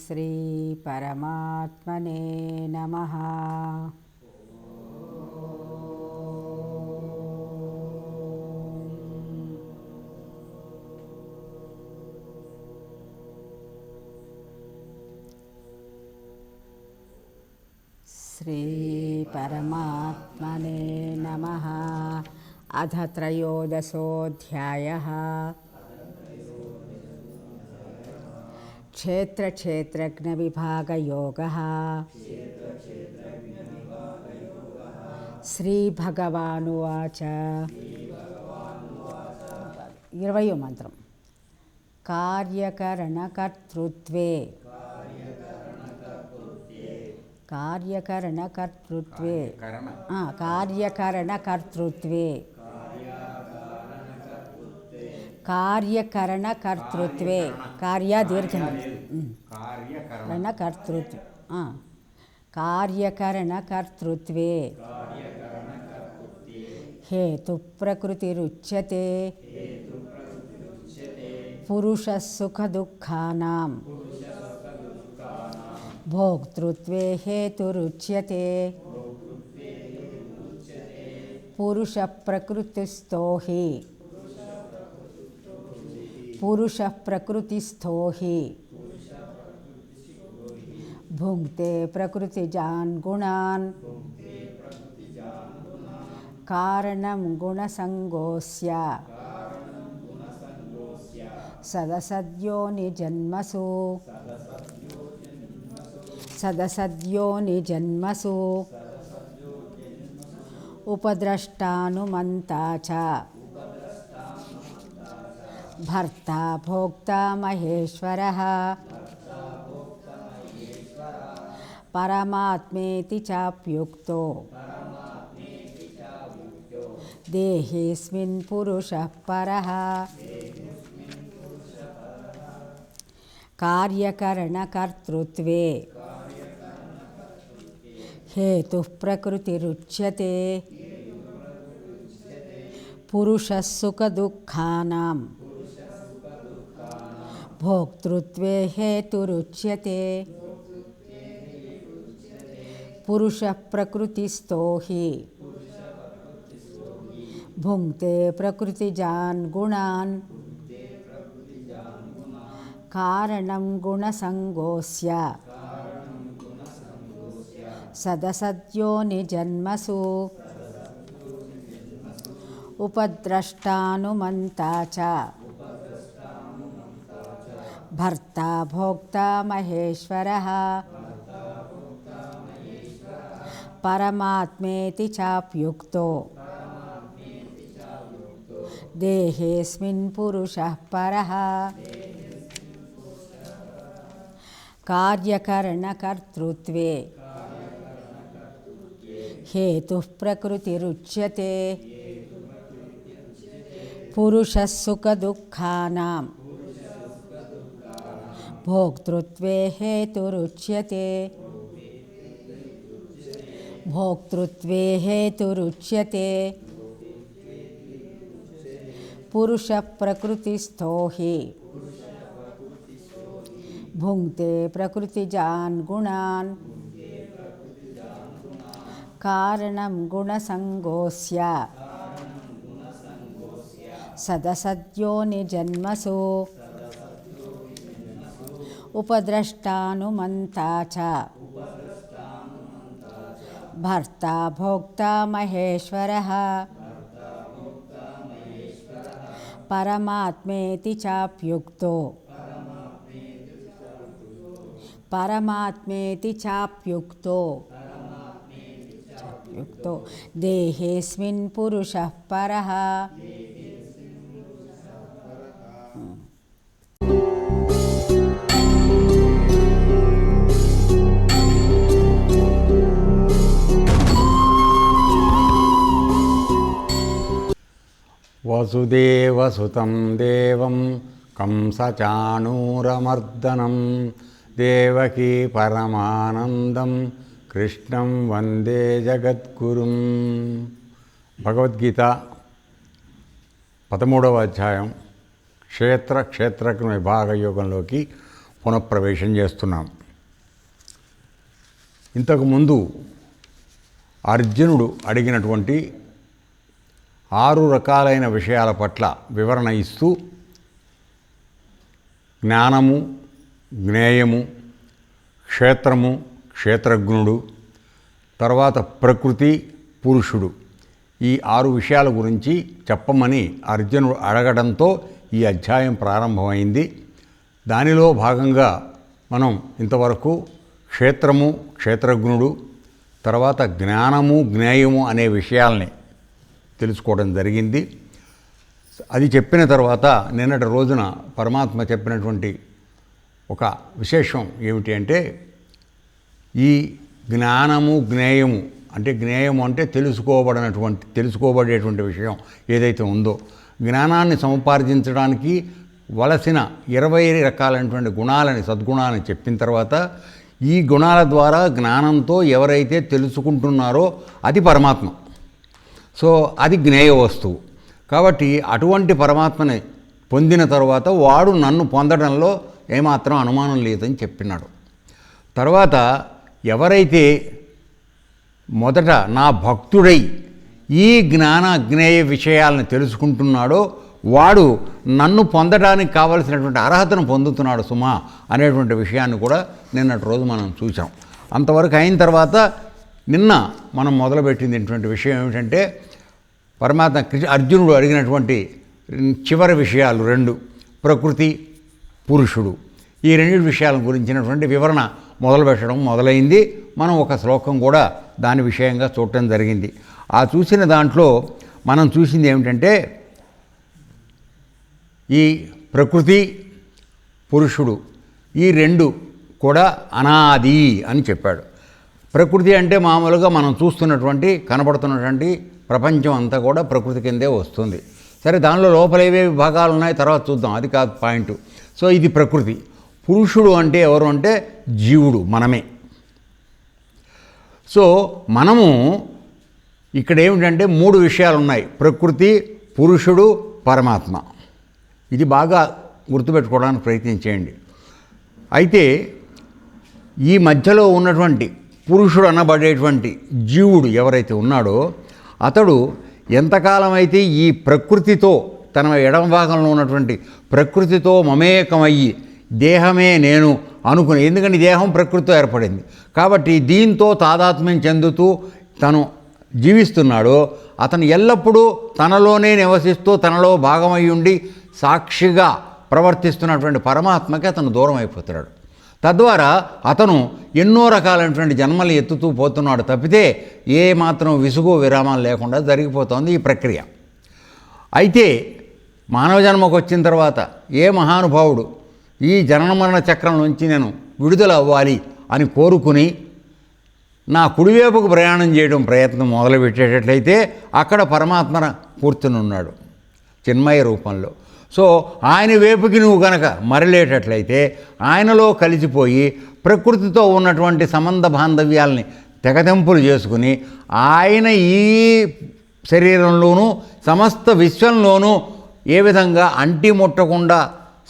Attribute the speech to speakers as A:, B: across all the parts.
A: श्री परमात्मने नमः। श्री परमात्मने नमः। अथ त्रयोदशोऽध्यायः। क्षेत्रक्षेत्रज्ञविभागयोगः। श्रीभगवानुवाच। 20వ మంత్రం। कार्यकरणकर्तृत्वे कार्यकरणकर्तृत्वे कार्यकरणकर्तृत्वे कार्यकरणकर्तृत्वे हेतुप्रकृतिरुच्यते पुरुषः सुखदुःखानां भोक्तृत्वे हेतुरुच्यते पुरुषप्रकृतिस्थो हि भुङ्क्ते प्रकृतिजान् गुणान् कारणं गुणसङ्गोऽस्य सदसद्योनिजन्मसु उपद्रष्टानुमन्ता च भर्ता भोक्ता महेश्वरः परमात्मेति चाप्युक्तो देहेऽस्मिन् पुरुषः परः। कार्यकरणकर्तृत्वे हेतुः प्रकृतिरुच्यते पुरुषः सुखदुःखानां भोक्तृत्वे हेतुरुच्यते पुरुषः प्रकृतिस्थो हि भुङ्क्ते प्रकृतिजान् गुणान् कारणं गुणसङ्गोऽस्य सदसद्योनिजन्मसु उपद्रष्टानुमन्ता च भर्ता भोक्ता महेश्वरः परमात्मेति चाप्युक्तो देहेऽस्मिन् पुरुषः परः। कार्यकरणकर्तृत्वे हेतुः प्रकृतिरुच्यते पुरुषः सुखदुःखानां भोक्तृत्वे हेतुरुच्यते पुरुषप्रकृतिस्थो हि भुङ्क्ते प्रकृतिजान् गुणान् कारणं गुणसङ्गोऽस्य सदसद्योनिजन्मसु उपद्रष्टानुमन्ता च भर्ता भोक्ता महेश्वरः परमात्मेति चाप्युक्तो देहेऽस्मिन् पुरुषः परः।
B: वसुदेवसुतं देवं कंसचाणूरमर्दनं देवकी परमानन्दं कृष्णं वन्दे जगद्गुरुं। భగవద్గీత 13వ అధ్యాయం క్షేత్రజ్ఞ విభాగ యోగంలోకి పునఃప్రవేశం చేస్తున్నాం. ఇంతకుముందు అర్జునుడు అడిగినటువంటి 6 రకాలైన విషయాల పట్ల వివరణ ఇస్తూ జ్ఞానము, జ్ఞేయము, క్షేత్రము, క్షేత్రజ్ఞుడు, తర్వాత ప్రకృతి, పురుషుడు, ఈ 6 విషయాల గురించి చెప్పమని అర్జునుడు అడగడంతో ఈ అధ్యాయం ప్రారంభమైంది. దానిలో భాగంగా మనం ఇంతవరకు క్షేత్రము, క్షేత్రజ్ఞుడు, తర్వాత జ్ఞానము, జ్ఞేయము అనే విషయాల్ని తెలుసుకోవడం జరిగింది. అది చెప్పిన తర్వాత నిన్నటి రోజున పరమాత్మ చెప్పినటువంటి ఒక విశేషం ఏమిటి అంటే, ఈ జ్ఞానము, జ్ఞేయము అంటే జ్ఞేయము అంటే తెలుసుకోబడేటువంటి విషయం ఏదైతే ఉందో, జ్ఞానాన్ని సముపార్జించడానికి వలసిన 20 రకాలైనటువంటి గుణాలని, సద్గుణాలని చెప్పిన తర్వాత ఈ గుణాల ద్వారా జ్ఞానంతో ఎవరైతే తెలుసుకుంటున్నారో అది పరమాత్మ. సో అది జ్ఞేయ వస్తువు. కాబట్టి అటువంటి పరమాత్మని పొందిన తర్వాత వాడు నన్ను పొందడంలో ఏమాత్రం అనుమానం లేదని చెప్పినాడు. తర్వాత ఎవరైతే మొదట నా భక్తుడై ఈ జ్ఞేయ విషయాలను తెలుసుకుంటున్నాడో వాడు నన్ను పొందడానికి కావలసినటువంటి అర్హతను పొందుతున్నాడు సుమా అనేటువంటి విషయాన్ని కూడా నిన్నటి రోజు మనం చూసాం. అంతవరకు అయిన తర్వాత నిన్న మనం మొదలుపెట్టినటువంటి విషయం ఏమిటంటే, పరమాత్మ అర్జునుడు అడిగినటువంటి చివరి విషయాలు 2, ప్రకృతి, పురుషుడు, ఈ 2 విషయాల గురించినటువంటి వివరణ మొదలైంది. మనం ఒక శ్లోకం కూడా దాని విషయంగా చూడటం జరిగింది. ఆ చూసిన దాంట్లో మనం చూసింది ఏమిటంటే, ఈ ప్రకృతి, పురుషుడు ఈ 2 కూడా అనాది అని చెప్పాడు. ప్రకృతి అంటే మామూలుగా మనం చూస్తున్నటువంటి, కనబడుతున్నటువంటి ప్రపంచం అంతా కూడా ప్రకృతి కిందే వస్తుంది. సరే, దానిలో లోపల ఏవేవి భాగాలు ఉన్నాయి తర్వాత చూద్దాం, అది కాదు పాయింట్. సో ఇది ప్రకృతి. పురుషుడు అంటే ఎవరు అంటే జీవుడు, మనమే. సో మనము ఇక్కడ ఏమిటంటే 3 విషయాలు ఉన్నాయి: ప్రకృతి, పురుషుడు, పరమాత్మ. ఇది బాగా గుర్తుపెట్టుకోవడానికి ప్రయత్నం చేయండి. అయితే ఈ మధ్యలో ఉన్నటువంటి పురుషుడు అనబడేటువంటి జీవుడు ఎవరైతే ఉన్నాడో అతడు ఎంతకాలం అయితే ఈ ప్రకృతితో, తన ఎడమ భాగంలో ఉన్నటువంటి ప్రకృతితో మమేకమయ్యి దేహమే నేను అనుకుని, ఎందుకంటే దేహం ప్రకృతితో ఏర్పడింది కాబట్టి దీంతో తాదాత్మ్యం చెందుతూ తను జీవిస్తున్నాడో, అతను ఎల్లప్పుడూ తనలోనే నివసిస్తూ తనలో భాగమై ఉండి సాక్షిగా ప్రవర్తిస్తున్నటువంటి పరమాత్మకి అతను దూరం అయిపోతున్నాడు. తద్వారా అతను ఎన్నో రకాలైనటువంటి జన్మలు ఎత్తుతూ పోతున్నాడు తప్పితే ఏ మాత్రం విసుగు విరామాలు లేకుండా జరిగిపోతోంది ఈ ప్రక్రియ. అయితే మానవ జన్మకు వచ్చిన తర్వాత ఏ మహానుభావుడు ఈ జనన మరణ చక్రం నుంచి నేను విడుదల అవ్వాలి అని కోరుకుని నా కుడివైపుకు ప్రయాణం చేయడం ప్రయత్నం మొదలుపెట్టేటట్లయితే అక్కడ పరమాత్మ కూర్చుని ఉన్నాడు చిన్మయ రూపంలో. సో ఆయన వైపుకి నువ్వు కనుక మరలేటట్లయితే ఆయనలో కలిసిపోయి ప్రకృతితో ఉన్నటువంటి సంబంధ బాంధవ్యాల్ని తెగతెంపులు చేసుకుని ఆయన ఈ శరీరంలోనూ సమస్త విశ్వంలోనూ ఏ విధంగా అంటి ముట్టకుండా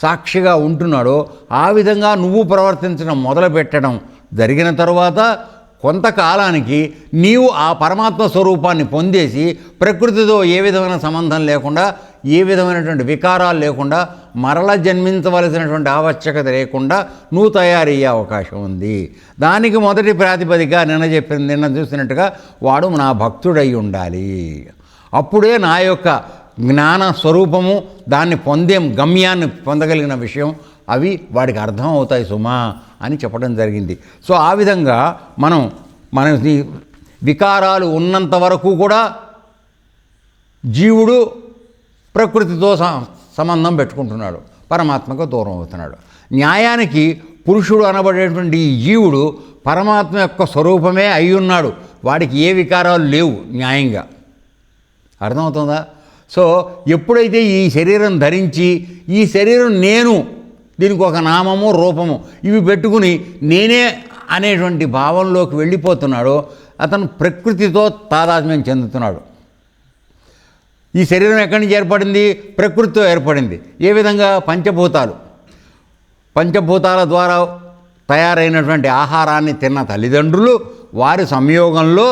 B: సాక్షిగా ఉంటున్నాడో ఆ విధంగా నువ్వు ప్రవర్తించడం మొదలుపెట్టడం జరిగిన తరువాత కొంతకాలానికి నీవు ఆ పరమాత్మ స్వరూపాన్ని పొందేసి ప్రకృతితో ఏ విధమైన సంబంధం లేకుండా, ఏ విధమైనటువంటి వికారాలు లేకుండా, మరల జన్మించవలసినటువంటి ఆవశ్యకత లేకుండా నువ్వు తయారయ్యే అవకాశం ఉంది. దానికి మొదటి ప్రాతిపదిక నిన్న చూసినట్టుగా వాడు నా భక్తుడై ఉండాలి. అప్పుడే నా యొక్క జ్ఞాన స్వరూపము, దాన్ని పొందే గమ్యాన్ని పొందగలిగిన విషయం అవి వాడికి అర్థం అవుతాయి సుమా అని చెప్పడం జరిగింది. సో ఆ విధంగా మన వికారాలు ఉన్నంత వరకు కూడా జీవుడు ప్రకృతితో సంబంధం పెట్టుకుంటున్నాడు, పరమాత్మకు దూరం అవుతున్నాడు. న్యాయానికి పురుషుడు అనబడేటువంటి ఈ జీవుడు పరమాత్మ యొక్క స్వరూపమే అయి ఉన్నాడు, వాడికి ఏ వికారాలు లేవు న్యాయంగా. అర్థమవుతుందా? సో ఎప్పుడైతే ఈ శరీరం ధరించి ఈ శరీరం నేను, దీనికి ఒక నామము రూపము ఇవి పెట్టుకుని నేనే అనేటువంటి భావంలోకి వెళ్ళిపోతున్నాడో అతను ప్రకృతితో తాదాత్మ్యం చెందుతున్నాడు. ఈ శరీరం ఎక్కడి నుంచి ఏర్పడింది? ప్రకృతితో ఏర్పడింది. ఏ విధంగా? పంచభూతాలు. పంచభూతాల ద్వారా తయారైనటువంటి ఆహారాన్ని తిన్న తల్లిదండ్రులు వారి సంయోగంలో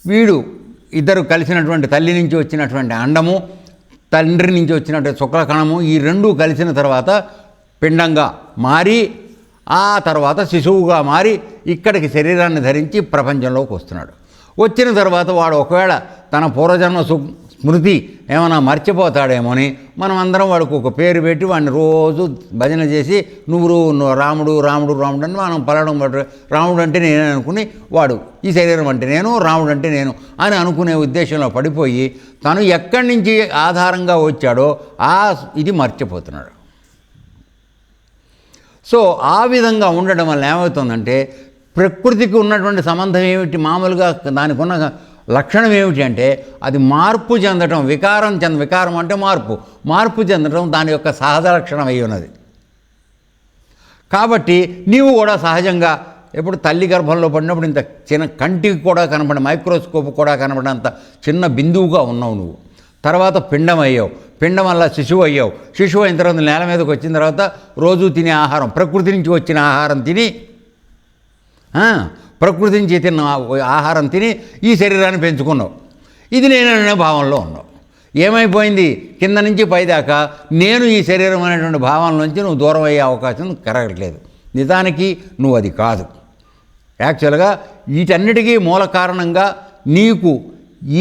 B: వీడు ఇద్దరు కలిసినటువంటి తల్లి నుంచి వచ్చినటువంటి అండము, తండ్రి నుంచి వచ్చినటువంటి శుక్లకణము, ఈ రెండూ కలిసిన తర్వాత పిండంగా మారి ఆ తర్వాత శిశువుగా మారి ఇక్కడికి శరీరాన్ని ధరించి ప్రపంచంలోకి వస్తున్నాడు. వచ్చిన తర్వాత వాడు ఒకవేళ తన పూర్వజన్మ స్మృతి ఏమైనా మర్చిపోతాడేమోని మనం అందరం వాడికి ఒక పేరు పెట్టి వాడిని రోజు భజన చేసి నువ్వు రాముడు రాముడు రాముడు అని మనం పలడం రాముడు అంటే నేను అనుకుని వాడు ఈ శరీరం అంటే నేను, రాముడు అంటే నేను అని అనుకునే ఉద్దేశంలో పడిపోయి తను ఎక్కడి నుంచి ఆధారంగా వచ్చాడో ఇది మర్చిపోతున్నాడు. సో ఆ విధంగా ఉండడం వల్ల ఏమవుతుందంటే ప్రకృతికి ఉన్నటువంటి సంబంధం ఏమిటి, మామూలుగా దానికి ఉన్న లక్షణం ఏమిటి అంటే అది మార్పు చెందటం, వికారం అంటే మార్పు చెందటం దాని యొక్క సహజ లక్షణం అయి ఉన్నది. కాబట్టి నీవు కూడా సహజంగా ఎప్పుడు తల్లి గర్భంలో పడినప్పుడు ఇంత చిన్న కంటికి కూడా కనపడే మైక్రోస్కోప్ కూడా కనపడేంత చిన్న బిందువుగా ఉన్నావు నువ్వు. తర్వాత పిండం అయ్యావు, పిండం వల్ల శిశువు అయ్యావు, శిశువు అయిన తర్వాత నేల మీదకి వచ్చిన తర్వాత రోజు తినే ఆహారం, ప్రకృతి నుంచి వచ్చిన ఆహారం తిని ప్రకృతి నుంచి తిన్న ఆహారం తిని ఈ శరీరాన్ని పెంచుకున్నావు. ఇది నేననే భావంలో ఉన్నావు. ఏమైపోయింది, కింద నుంచి పైదాకా నేను ఈ శరీరం అనేటువంటి భావం నుంచి నువ్వు దూరం అయ్యే అవకాశం కరగట్లేదు. నిజానికి నువ్వు అది కాదు. యాక్చువల్గా వీటన్నిటికీ మూల కారణంగా నీకు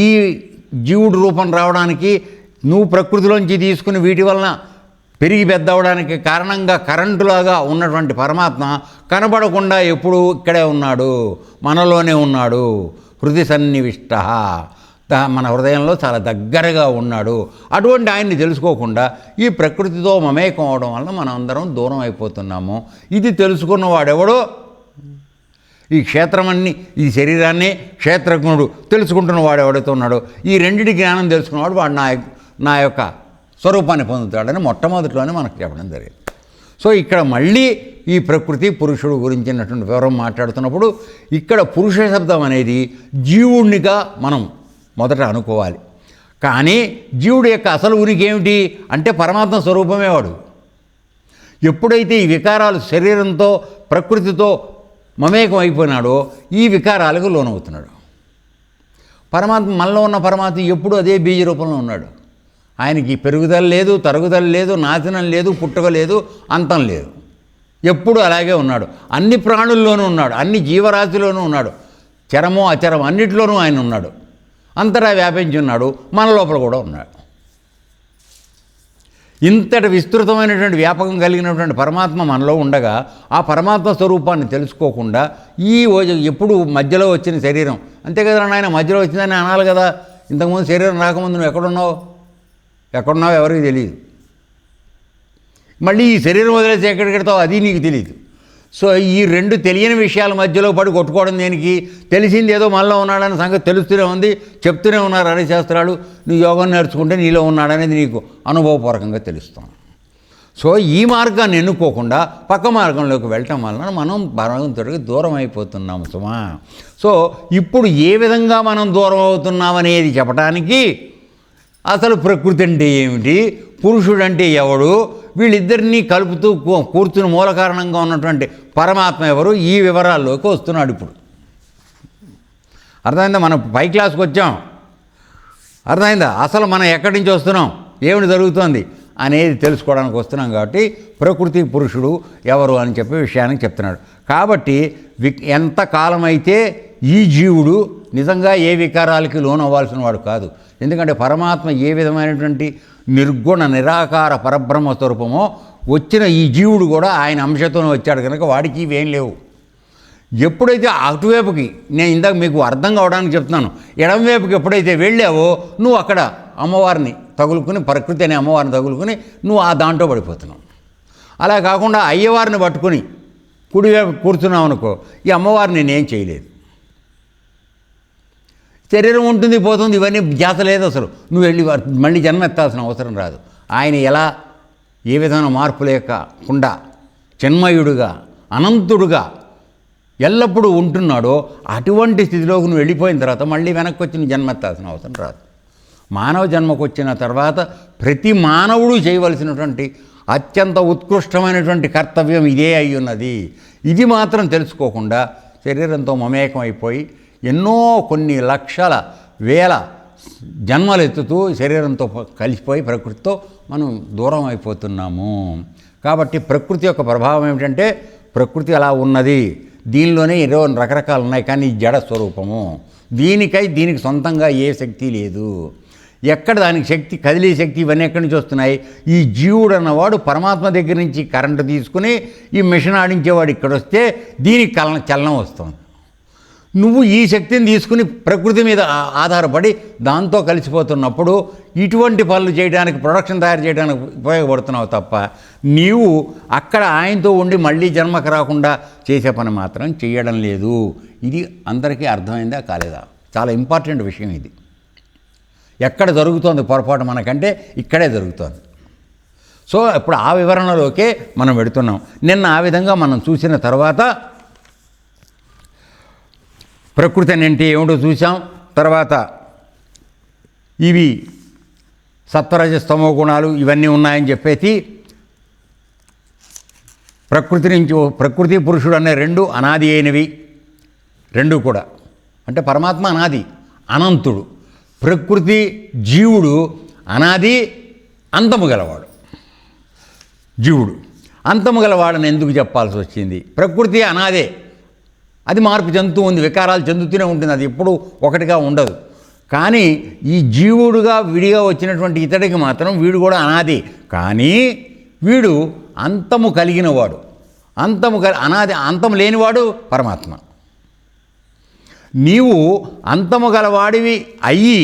B: ఈ జీవుడు రూపం రావడానికి నువ్వు ప్రకృతిలోంచి తీసుకుని వీటి వలన పెరిగి పెద్దవడానికి కారణంగా కరెంటులాగా ఉన్నటువంటి పరమాత్మ కనబడకుండా ఎప్పుడూ ఇక్కడే ఉన్నాడు, మనలోనే ఉన్నాడు. హృది సన్నివిష్ట, మన హృదయంలో చాలా దగ్గరగా ఉన్నాడు. అటువంటి ఆయన్ని తెలుసుకోకుండా ఈ ప్రకృతితో మమేకం అవడం వల్ల మనం అందరం దూరం అయిపోతున్నాము. ఇది తెలుసుకున్నవాడెవడో ఈ క్షేత్రమన్నీ, ఈ శరీరాన్ని క్షేత్రజ్ఞుడు తెలుసుకుంటున్న వాడు ఎవడైతే ఉన్నాడో ఈ రెండింటి జ్ఞానం తెలుసుకున్నవాడు వాడు నా యొక్క స్వరూపాన్ని పొందుతాడని మొట్టమొదటిలోనే మనకు చెప్పడం జరిగింది. సో ఇక్కడ మళ్ళీ ఈ ప్రకృతి పురుషుడు గురించినటువంటి వివరం మాట్లాడుతున్నప్పుడు ఇక్కడ పురుష శబ్దం అనేది జీవుణ్ణిగా మనం మొదట అనుకోవాలి. కానీ జీవుడి యొక్క అసలు ఉనికి ఏమిటి అంటే పరమాత్మ స్వరూపమే వాడు. ఎప్పుడైతే ఈ వికారాలు శరీరంతో ప్రకృతితో మమేకం అయిపోయినాడో ఈ వికారాలకు లోనవుతున్నాడు. పరమాత్మ మనలో ఉన్న పరమాత్మ ఎప్పుడు అదే బీజ రూపంలో ఉన్నాడు. ఆయనకి పెరుగుదల లేదు, తరుగుదల లేదు, నాశనం లేదు, పుట్టుక లేదు, అంతం లేదు. ఎప్పుడు అలాగే ఉన్నాడు. అన్ని ప్రాణుల్లోనూ ఉన్నాడు, అన్ని జీవరాశిలోనూ ఉన్నాడు, చరమో అచరం అన్నిటిలోనూ ఆయన ఉన్నాడు. అంతటా వ్యాపించి ఉన్నాడు, మన లోపల కూడా ఉన్నాడు. ఇంతటి విస్తృతమైనటువంటి వ్యాపకం కలిగినటువంటి పరమాత్మ మనలో ఉండగా ఆ పరమాత్మ స్వరూపాన్ని తెలుసుకోకుండా ఎప్పుడు మధ్యలో వచ్చిన శరీరం అంతే కదా నాయన, మధ్యలో వచ్చిందని అనాలి కదా. ఇంతకుముందు శరీరం రాకముందు నువ్వు ఎక్కడున్నావు ఎవరికి తెలియదు. మళ్ళీ ఈ శరీరం వదిలేసి ఎక్కడికి వెళ్తావు అది నీకు తెలియదు. సో ఈ రెండు తెలియని విషయాల మధ్యలో పడి కొట్టుకోవడం దేనికి? తెలిసింది ఏదో మనలో ఉన్నాడని సంగతి తెలుస్తూనే ఉంది, చెప్తూనే ఉన్నారు అనే శాస్త్రాలు. నువ్వు యోగం నేర్చుకుంటే నీలో ఉన్నాడనేది నీకు అనుభవపూర్వకంగా తెలుస్తాం. సో ఈ మార్గాన్ని ఎన్నుకోకుండా పక్క మార్గంలోకి వెళ్ళటం వలన మనం భగవంతుడికి దూరం అయిపోతున్నాము సుమా. సో ఇప్పుడు ఏ విధంగా మనం దూరం అవుతున్నామనేది చెప్పడానికి అసలు ప్రకృతి అంటే ఏమిటి, పురుషుడు అంటే ఎవడు, వీళ్ళిద్దరినీ కలుపుతూ కూర్చుని మూల కారణంగా ఉన్నటువంటి పరమాత్మ ఎవరు, ఈ వివరాల్లోకి వస్తున్నాడు ఇప్పుడు. అర్థమైందా? మనం పై క్లాస్కి వచ్చాం, అర్థమైందా? అసలు మనం ఎక్కడి నుంచి వస్తున్నాం, ఏమిటి జరుగుతోంది అనేది తెలుసుకోవడానికి వస్తున్నాం. కాబట్టి ప్రకృతి పురుషుడు ఎవరు అని చెప్పే విషయానికి చెప్తున్నాడు. కాబట్టి ఎంతకాలం అయితే ఈ జీవుడు నిజంగా ఏ వికారాలకి లోను అవ్వాల్సిన వాడు కాదు. ఎందుకంటే పరమాత్మ ఏ విధమైనటువంటి నిర్గుణ నిరాకార పరబ్రహ్మ స్వరూపమో వచ్చిన ఈ జీవుడు కూడా ఆయన అంశతోనే వచ్చాడు కనుక వాడికి ఇవేం లేవు. ఎప్పుడైతే అటువైపుకి, నేను ఇందాక మీకు అర్థం కావడానికి చెప్తున్నాను, ఎడంవైపుకి ఎప్పుడైతే వెళ్ళావో నువ్వు అక్కడ అమ్మవారిని తగులుకుని, ప్రకృతి అనే అమ్మవారిని తగులుకుని నువ్వు ఆ దాంట్లో పడిపోతున్నావు. అలా కాకుండా అయ్యవారిని పట్టుకుని కుడివైపు కూర్చున్నావు అనుకో, ఈ అమ్మవారిని నేనేం చేయలేదు. శరీరం ఉంటుంది, పోతుంది, ఇవన్నీ ధ్యాస లేదు అసలు. నువ్వు వెళ్ళి మళ్ళీ జన్మ ఎత్తాల్సిన అవసరం రాదు. ఆయన ఎలా ఏ విధమైన మార్పు లేకుండా చిన్మయుడుగా అనంతుడుగా ఎల్లప్పుడూ ఉంటున్నాడో అటువంటి స్థితిలోకి నువ్వు వెళ్ళిపోయిన తర్వాత మళ్ళీ వెనక్కి వచ్చి నువ్వు జన్మ ఎత్తాల్సిన అవసరం రాదు. మానవ జన్మకు వచ్చిన తర్వాత ప్రతి మానవుడు చేయవలసినటువంటి అత్యంత ఉత్కృష్టమైనటువంటి కర్తవ్యం ఇదే అయి ఉన్నది. ఇది మాత్రం తెలుసుకోకుండా శరీరంతో మమేకం అయిపోయి ఎన్నో కొన్ని లక్షల వేల జన్మలు ఎత్తుతూ శరీరంతో కలిసిపోయి ప్రకృతితో మనం దూరం అయిపోతున్నాము. కాబట్టి ప్రకృతి యొక్క ప్రభావం ఏమిటంటే ప్రకృతి అలా ఉన్నది, దీనిలోనే ఎన్నో రకరకాలు ఉన్నాయి, కానీ జడ స్వరూపము, దీనికి సొంతంగా ఏ శక్తి లేదు. ఎక్కడ దానికి శక్తి, కదిలే శక్తి ఇవన్నీ ఎక్కడి నుంచి వస్తున్నాయి? ఈ జీవుడు అన్నవాడు పరమాత్మ దగ్గర నుంచి కరెంటు తీసుకుని ఈ మిషన్ ఆడించేవాడు ఇక్కడ వస్తే దీనికి చలనం వస్తుంది. నువ్వు ఈ శక్తిని తీసుకుని ప్రకృతి మీద ఆధారపడి దాంతో కలిసిపోతున్నప్పుడు ఇటువంటి పనులు చేయడానికి, ప్రొడక్షన్ తయారు చేయడానికి ఉపయోగపడుతున్నావు తప్ప నీవు అక్కడ ఆయనతో ఉండి మళ్ళీ జన్మకు రాకుండా చేసే పని మాత్రం చేయడం లేదు. ఇది అందరికీ అర్థమైందా కాలేదా? చాలా ఇంపార్టెంట్ విషయం ఇది. ఎక్కడ జరుగుతోంది పొరపాటు మనకంటే ఇక్కడే జరుగుతోంది. సో ఇప్పుడు ఆ వివరణలోకే మనం పెడుతున్నాం. నిన్న ఆ విధంగా మనం చూసిన తర్వాత ప్రకృతి అంటే ఏమిటో చూసాం. తర్వాత ఇవి సత్వరజస్తమో గుణాలు ఇవన్నీ ఉన్నాయని చెప్పేసి ప్రకృతి పురుషుడు అనే రెండు అనాది అయినవి, రెండు కూడా. అంటే పరమాత్మ అనాది, అనంతుడు. ప్రకృతి జీవుడు అనాది, అంతము గలవాడు. జీవుడు అంతము గలవాడని ఎందుకు చెప్పాల్సి వచ్చింది? ప్రకృతి అనాదే, అది మార్పు చెందుతూ ఉంది, వికారాలు చెందుతూనే ఉంటుంది, అది ఎప్పుడూ ఒకటిగా ఉండదు. కానీ ఈ జీవుడుగా విడిగా వచ్చినటువంటి ఇతడికి మాత్రం వీడు కూడా అనాది, కానీ వీడు అంతము కలిగినవాడు. అనాది, అంతం లేనివాడు పరమాత్మ. నీవు అంతము గలవాడివి అయ్యి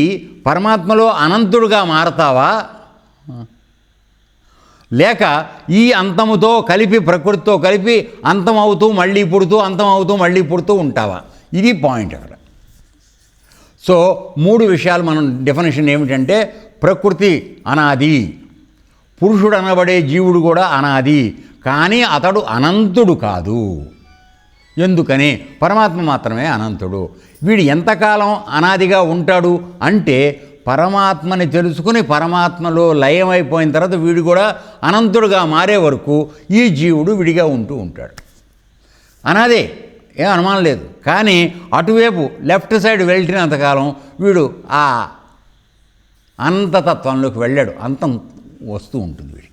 B: పరమాత్మలో అనంతుడుగా మారతావా, లేక ఈ అంతముతో కలిపి ప్రకృతితో కలిపి అంతం అవుతూ మళ్ళీ పుడుతూ, అంతం అవుతూ మళ్ళీ పుడుతూ ఉంటావా? ఇది పాయింట్ అక్కడ. సో 3 విషయాలు మనం డెఫినేషన్ ఏమిటంటే ప్రకృతి అనాది, పురుషుడు అనబడే జీవుడు కూడా అనాది, కానీ అతడు అనంతుడు కాదు. ఎందుకని? పరమాత్మ మాత్రమే అనంతుడు. వీడు ఎంతకాలం అనాదిగా ఉంటాడు అంటే పరమాత్మని తెలుసుకుని పరమాత్మలో లయమైపోయిన తర్వాత వీడు కూడా అనంతుడుగా మారే వరకు ఈ జీవుడు విడిగా ఉంటూ ఉంటాడు. అనాదే, ఏం అనుమానం లేదు. కానీ అటువైపు లెఫ్ట్ సైడ్ వెళ్ళినంతకాలం వీడు ఆ అనంతతత్వంలోకి వెళ్ళాడు, అంతం వస్తూ ఉంటుంది. వీడి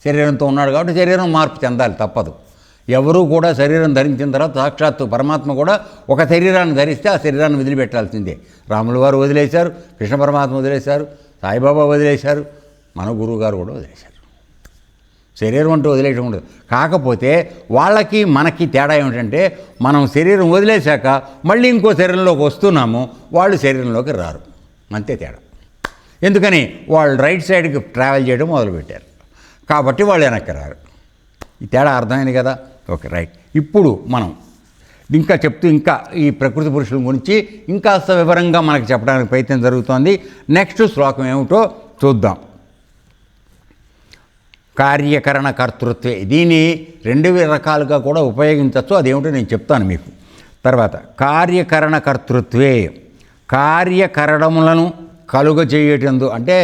B: శరీరంతో ఉన్నాడు కాబట్టి శరీరం మార్పు చెందాలి, తప్పదు. ఎవరూ కూడా శరీరం ధరించిన తర్వాత సాక్షాత్తు పరమాత్మ కూడా ఒక శరీరాన్ని ధరిస్తే ఆ శరీరాన్ని వదిలిపెట్టాల్సిందే. రాముల వారు వదిలేశారు, కృష్ణ పరమాత్మ వదిలేశారు, సాయిబాబా వదిలేశారు, మన గురువుగారు కూడా వదిలేశారు. శరీరం అంటూ వదిలేయడం ఉండదు. కాకపోతే వాళ్ళకి మనకి తేడా ఏమిటంటే మనం శరీరం వదిలేశాక మళ్ళీ ఇంకో శరీరంలోకి వస్తున్నాము, వాళ్ళు శరీరంలోకి రారు, అంతే తేడా. ఎందుకని? వాళ్ళు రైట్ సైడ్కి ట్రావెల్ చేయడం మొదలుపెట్టారు కాబట్టి వాళ్ళు వెనక్కి రారు. ఈ తేడా అర్థమైంది కదా? Okay, right. ఇప్పుడు మనం ఇంకా చెప్తూ ఇంకా ఈ ప్రకృతి పురుషుల గురించి ఇంకాస్త వివరంగా మనకు చెప్పడానికి ప్రయత్నం జరుగుతోంది. నెక్స్ట్ శ్లోకం ఏమిటో చూద్దాం. కార్యకరణ కర్తృత్వే, దీన్ని 2 రకాలుగా కూడా ఉపయోగించవచ్చు. అదేమిటో నేను చెప్తాను మీకు తర్వాత. కార్యకరణ కర్తృత్వే, కార్యకరణములను కలుగజేయటందు, అంటే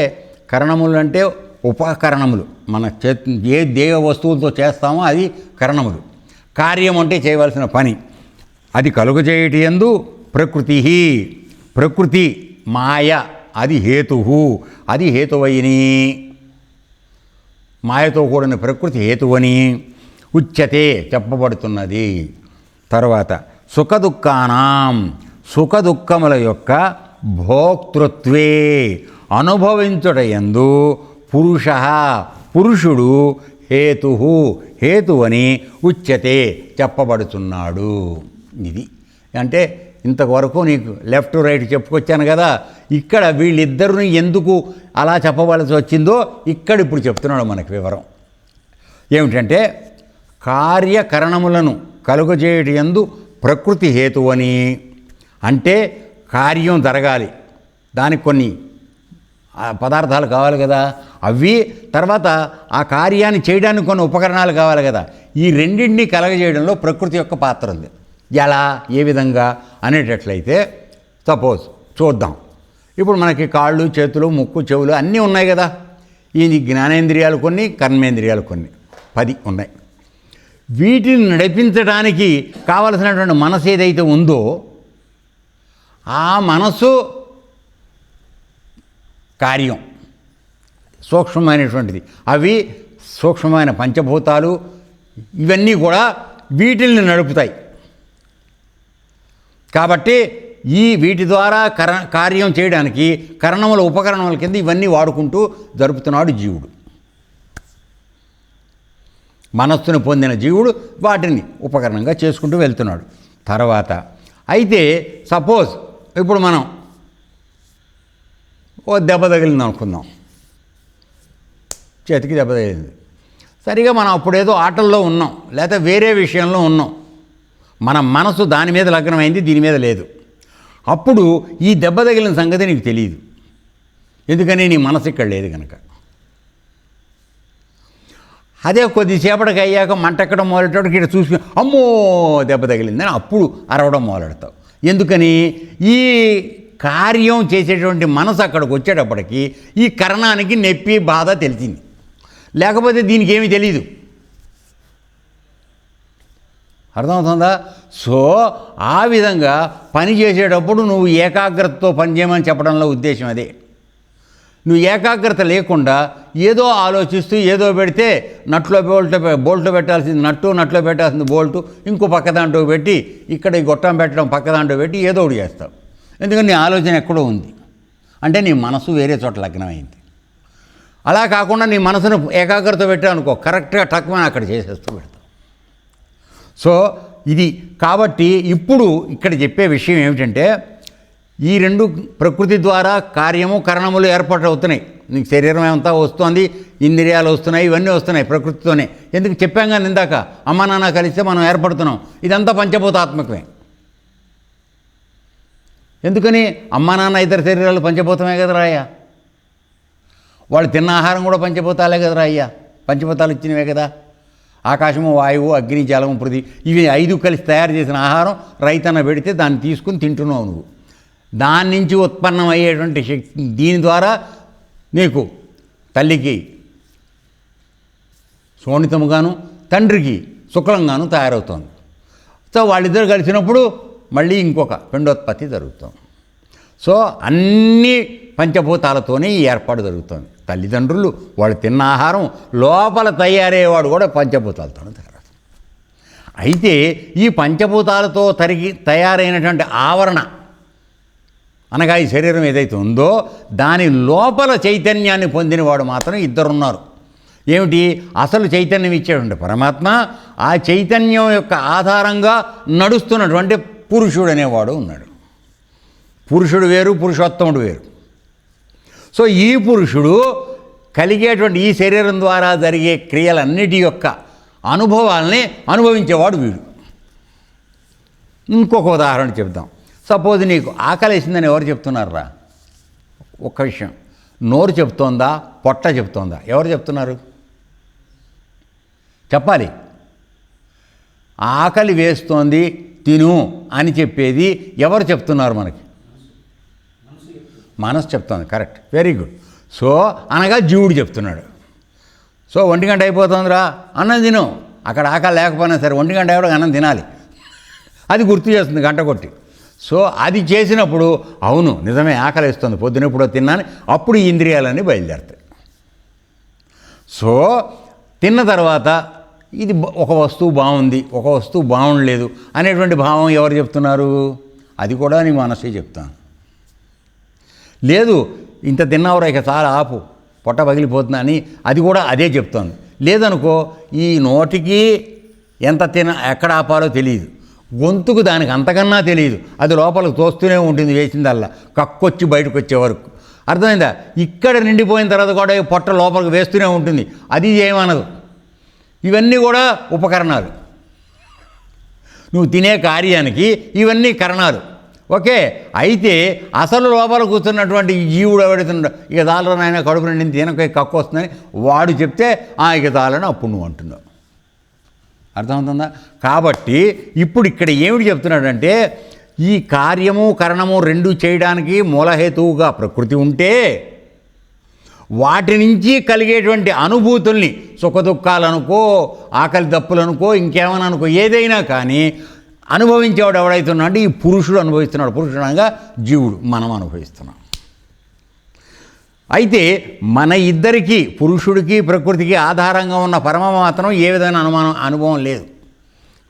B: కరణములు అంటే ఉపకరణములు, మన ఏ దేవ వస్తువులతో చేస్తామో అది కరణములు. కార్యం అంటే చేయవలసిన పని, అది కలుగజేయటందు ప్రకృతి మాయ, అది హేతు, అది హేతువైని, మాయతో కూడిన ప్రకృతి హేతువని ఉచ్యతే చెప్పబడుతున్నది. తర్వాత సుఖదుఖానాం, సుఖదుఖముల యొక్క భోక్తృత్వే, అనుభవించుటయందు పురుషుడు హేతువని ఉచ్యతే చెప్పబడుతున్నాడు. ఇది అంటే ఇంతవరకు నీకు లెఫ్ట్ రైట్ చెప్పుకొచ్చాను కదా, ఇక్కడ వీళ్ళిద్దరిని ఎందుకు అలా చెప్పవలసి వచ్చిందో ఇక్కడ ఇప్పుడు చెప్తున్నాడు మనకు వివరం. ఏమిటంటే కార్యకరణములను కలుగజేయటందు ప్రకృతి హేతువని, అంటే కార్యం జరగాలి, దానికి కొన్ని పదార్థాలు కావాలి కదా, అవి తర్వాత ఆ కార్యాన్ని చేయడానికి కొన్ని ఉపకరణాలు కావాలి కదా, ఈ రెండింటినీ కలగజేయడంలో ప్రకృతి యొక్క పాత్ర ఉంది. ఎలా, ఏ విధంగా అనేటట్లయితే సపోజ్ చూద్దాం. ఇప్పుడు మనకి కాళ్ళు, చేతులు, ముక్కు, చెవులు అన్నీ ఉన్నాయి కదా. ఈ జ్ఞానేంద్రియాలు కొన్ని, కర్మేంద్రియాలు కొన్ని, 10 ఉన్నాయి. వీటిని నడిపించడానికి కావలసినటువంటి మనసు ఏదైతే ఉందో ఆ మనసు కార్యం సూక్ష్మమైనటువంటిది. అవి సూక్ష్మమైన పంచభూతాలు, ఇవన్నీ కూడా వీటిల్ని నడుపుతాయి. కాబట్టి వీటి ద్వారా కార్యం చేయడానికి కరణముల ఉపకరణముల కింద ఇవన్నీ వాడుకుంటూ జరుపుతున్నాడు జీవుడు. మనస్సును పొందిన జీవుడు వాటిని ఉపకరణంగా చేసుకుంటూ వెళ్తున్నాడు. తర్వాత అయితే సపోజ్ ఇప్పుడు మనం ఓ దెబ్బ తగిలింది అనుకుందాం, చేతికి దెబ్బ తగిలింది. సరిగా మనం అప్పుడేదో ఆటల్లో ఉన్నాం, లేకపోతే వేరే విషయంలో ఉన్నాం, మన మనసు దాని మీద లగ్నమైంది, దీని మీద లేదు. అప్పుడు ఈ దెబ్బ తగిలిన సంగతి నీకు తెలియదు, ఎందుకని నీ మనసు ఇక్కడ లేదు కనుక. అదే కొద్దిసేపటికి అయ్యాక మంటెక్కడం మొదలెట్టడానికి ఇక్కడ చూసుకుని అమ్మో దెబ్బ తగిలిందని అప్పుడు అరవడం మొదలెడతావు. ఎందుకని ఈ కార్యం చేసేటువంటి మనసు అక్కడికి వచ్చేటప్పటికి ఈ కరణానికి నొప్పి బాధ తెలిసింది, లేకపోతే దీనికి ఏమీ తెలీదు. అర్థమవుతుందా? సో ఆ విధంగా పని చేసేటప్పుడు నువ్వు ఏకాగ్రతతో పనిచేయమని చెప్పడంలో ఉద్దేశం అదే. నువ్వు ఏకాగ్రత లేకుండా ఏదో ఆలోచిస్తూ ఏదో పెడితే నట్లో బోల్ట్లో పెట్టాల్సింది నట్లో పెట్టాల్సింది బోల్టు ఇంకో పక్క దాంట్లో పెట్టి ఇక్కడ ఈ గొట్టం పెట్టడం పక్క దాంట్లో పెట్టి ఏదో ఒకటి చేస్తావు. ఎందుకంటే నీ ఆలోచన ఎక్కడో ఉంది, అంటే నీ మనసు వేరే చోట లగ్నమైంది. అలా కాకుండా నీ మనసును ఏకాగ్రత పెట్టావు అనుకో, కరెక్ట్గా టక్మని అక్కడ చేసేస్తూ పెడతావు. సో ఇది కాబట్టి ఇప్పుడు ఇక్కడ చెప్పే విషయం ఏమిటంటే ఈ రెండు ప్రకృతి ద్వారా కార్యము కరణములు ఏర్పాటవుతున్నాయి. నీకు శరీరం ఏమంతా వస్తుంది, ఇంద్రియాలు వస్తున్నాయి, ఇవన్నీ వస్తున్నాయి ప్రకృతితోనే. ఎందుకు చెప్పాం కానీ ఇందాక అమ్మ నాన్న కలిస్తే మనం ఏర్పడుతున్నాం. ఇదంతా పంచభూతాత్మకమే. ఎందుకని అమ్మ నాన్న ఇద్దరు శరీరాలు పంచభూతమే కదరా అయ్యా, వాళ్ళు తిన్న ఆహారం కూడా పంచభూతాలే కదరా అయ్యా, పంచభూతాలు ఇచ్చినవే కదా. ఆకాశము, వాయువు, అగ్ని, జలము, పృథివీ, ఇవి 5 కలిసి తయారు చేసిన ఆహారం రైతన్న పెడితే దాన్ని తీసుకుని తింటున్నావు నువ్వు. దాని నుంచి ఉత్పన్నమయ్యేటువంటి శక్తి దీని ద్వారా నీకు తల్లికి శోణితముగాను తండ్రికి శుక్లంగాను తయారవుతుంది. సో వాళ్ళిద్దరు కలిసినప్పుడు మళ్ళీ ఇంకొక పిండోత్పత్తి జరుగుతుంది. సో అన్ని పంచభూతాలతోనే ఈ ఏర్పాటు జరుగుతుంది. తల్లిదండ్రులు వాళ్ళు తిన్న ఆహారం లోపల తయారయ్యేవాడు కూడా పంచభూతాలతోనే తయారవుతుంది. అయితే ఈ పంచభూతాలతో తయారైనటువంటి ఆవరణ అనగా ఈ శరీరం ఏదైతే ఉందో దాని లోపల చైతన్యాన్ని పొందినవాడు మాత్రం ఇద్దరున్నారు. ఏమిటి? అసలు చైతన్యం ఇచ్చేటువంటి పరమాత్మ, ఆ చైతన్యం యొక్క ఆధారంగా నడుస్తున్నటువంటి పురుషుడు అనేవాడు ఉన్నాడు. పురుషుడు వేరు, పురుషోత్తముడు వేరు. సో ఈ పురుషుడు కలిగేటువంటి ఈ శరీరం ద్వారా జరిగే క్రియలన్నిటి యొక్క అనుభవాల్ని అనుభవించేవాడు వీడు. ఇంకొక ఉదాహరణ చెప్దాం. సపోజ్ నీకు ఆకలేసిందని ఎవరు చెప్తున్నారా? ఒక్క విషయం, నోరు చెప్తోందా, పొట్ట చెప్తోందా? ఎవరు చెప్తున్నారు? చెప్పాలి. ఆకలి వేస్తోంది తిను అని చెప్పేది ఎవరు చెప్తున్నారు మనకి? మనసు చెప్తోంది. Correct, very good. సో అనగా జీవుడు చెప్తున్నాడు. సో 1 గంట అయిపోతుందిరా, అన్నం తిను. అక్కడ ఆకలి లేకపోయినా సరే 1 గంట అయ్యాక అన్నం తినాలి, అది గుర్తు చేస్తుంది గంట కొట్టి. సో అది చేసినప్పుడు అవును నిజమే ఆకలి వేస్తుంది, పొద్దునెప్పుడో తిన్నాను, అప్పుడు ఈ ఇంద్రియాలన్నీ బయలుదేరుతాయి. సో తిన్న తర్వాత ఇది ఒక వస్తువు బాగుంది, ఒక వస్తువు బాగుండలేదు అనేటువంటి భావం ఎవరు చెప్తున్నారు? అది కూడా నీ మనసే చెప్తాను. లేదు ఇంత తిన్నావురా ఇక చాలా ఆపు, పొట్ట పగిలిపోతున్నా అని అది కూడా అదే చెప్తాను. లేదనుకో ఈ నోటికి ఎంత ఎక్కడ ఆపాలో తెలియదు, గొంతుకు దానికి అంతకన్నా తెలియదు, అది లోపలికి తోస్తూనే ఉంటుంది వేసిందల్లా కక్కొచ్చి బయటకు వచ్చే వరకు. అర్థమైందా? ఇక్కడ నిండిపోయిన తర్వాత కూడా పొట్ట లోపలికి వేస్తూనే ఉంటుంది, అది ఏమనదు. ఇవన్నీ కూడా ఉపకరణాలు. నువ్వు తినే కార్యానికి ఇవన్నీ కరణాలు. ఓకే. అయితే అసలు లోపల కూర్చున్నటువంటి ఈ జీవుడు ఎవడుతున్నాడు, ఇక చాలరా నాయన కడుపు నిండి తినక కక్కు వస్తుందని వాడు చెప్తే ఇక చాలని అప్పుడు నువ్వు అంటున్నావు. అర్థమవుతుందా? కాబట్టి ఇప్పుడు ఇక్కడ ఏమిటి చెప్తున్నాడంటే ఈ కార్యము కరణము రెండు చేయడానికి మూలహేతువుగా ప్రకృతి ఉంటే వాటి నుంచి కలిగేటువంటి అనుభూతుల్ని సుఖదుఖాలనుకో, ఆకలి దప్పులనుకో, ఇంకేమైనా అనుకో, ఏదైనా కానీ అనుభవించేవాడు ఎవడైతున్నాడు అంటే ఈ పురుషుడు అనుభవిస్తున్నాడు. పురుషుడు అనగా జీవుడు, మనం అనుభవిస్తున్నాం. అయితే మన ఇద్దరికీ, పురుషుడికి ప్రకృతికి ఆధారంగా ఉన్న పరమ మాత్రం ఏ విధమైన అనుభవం లేదు.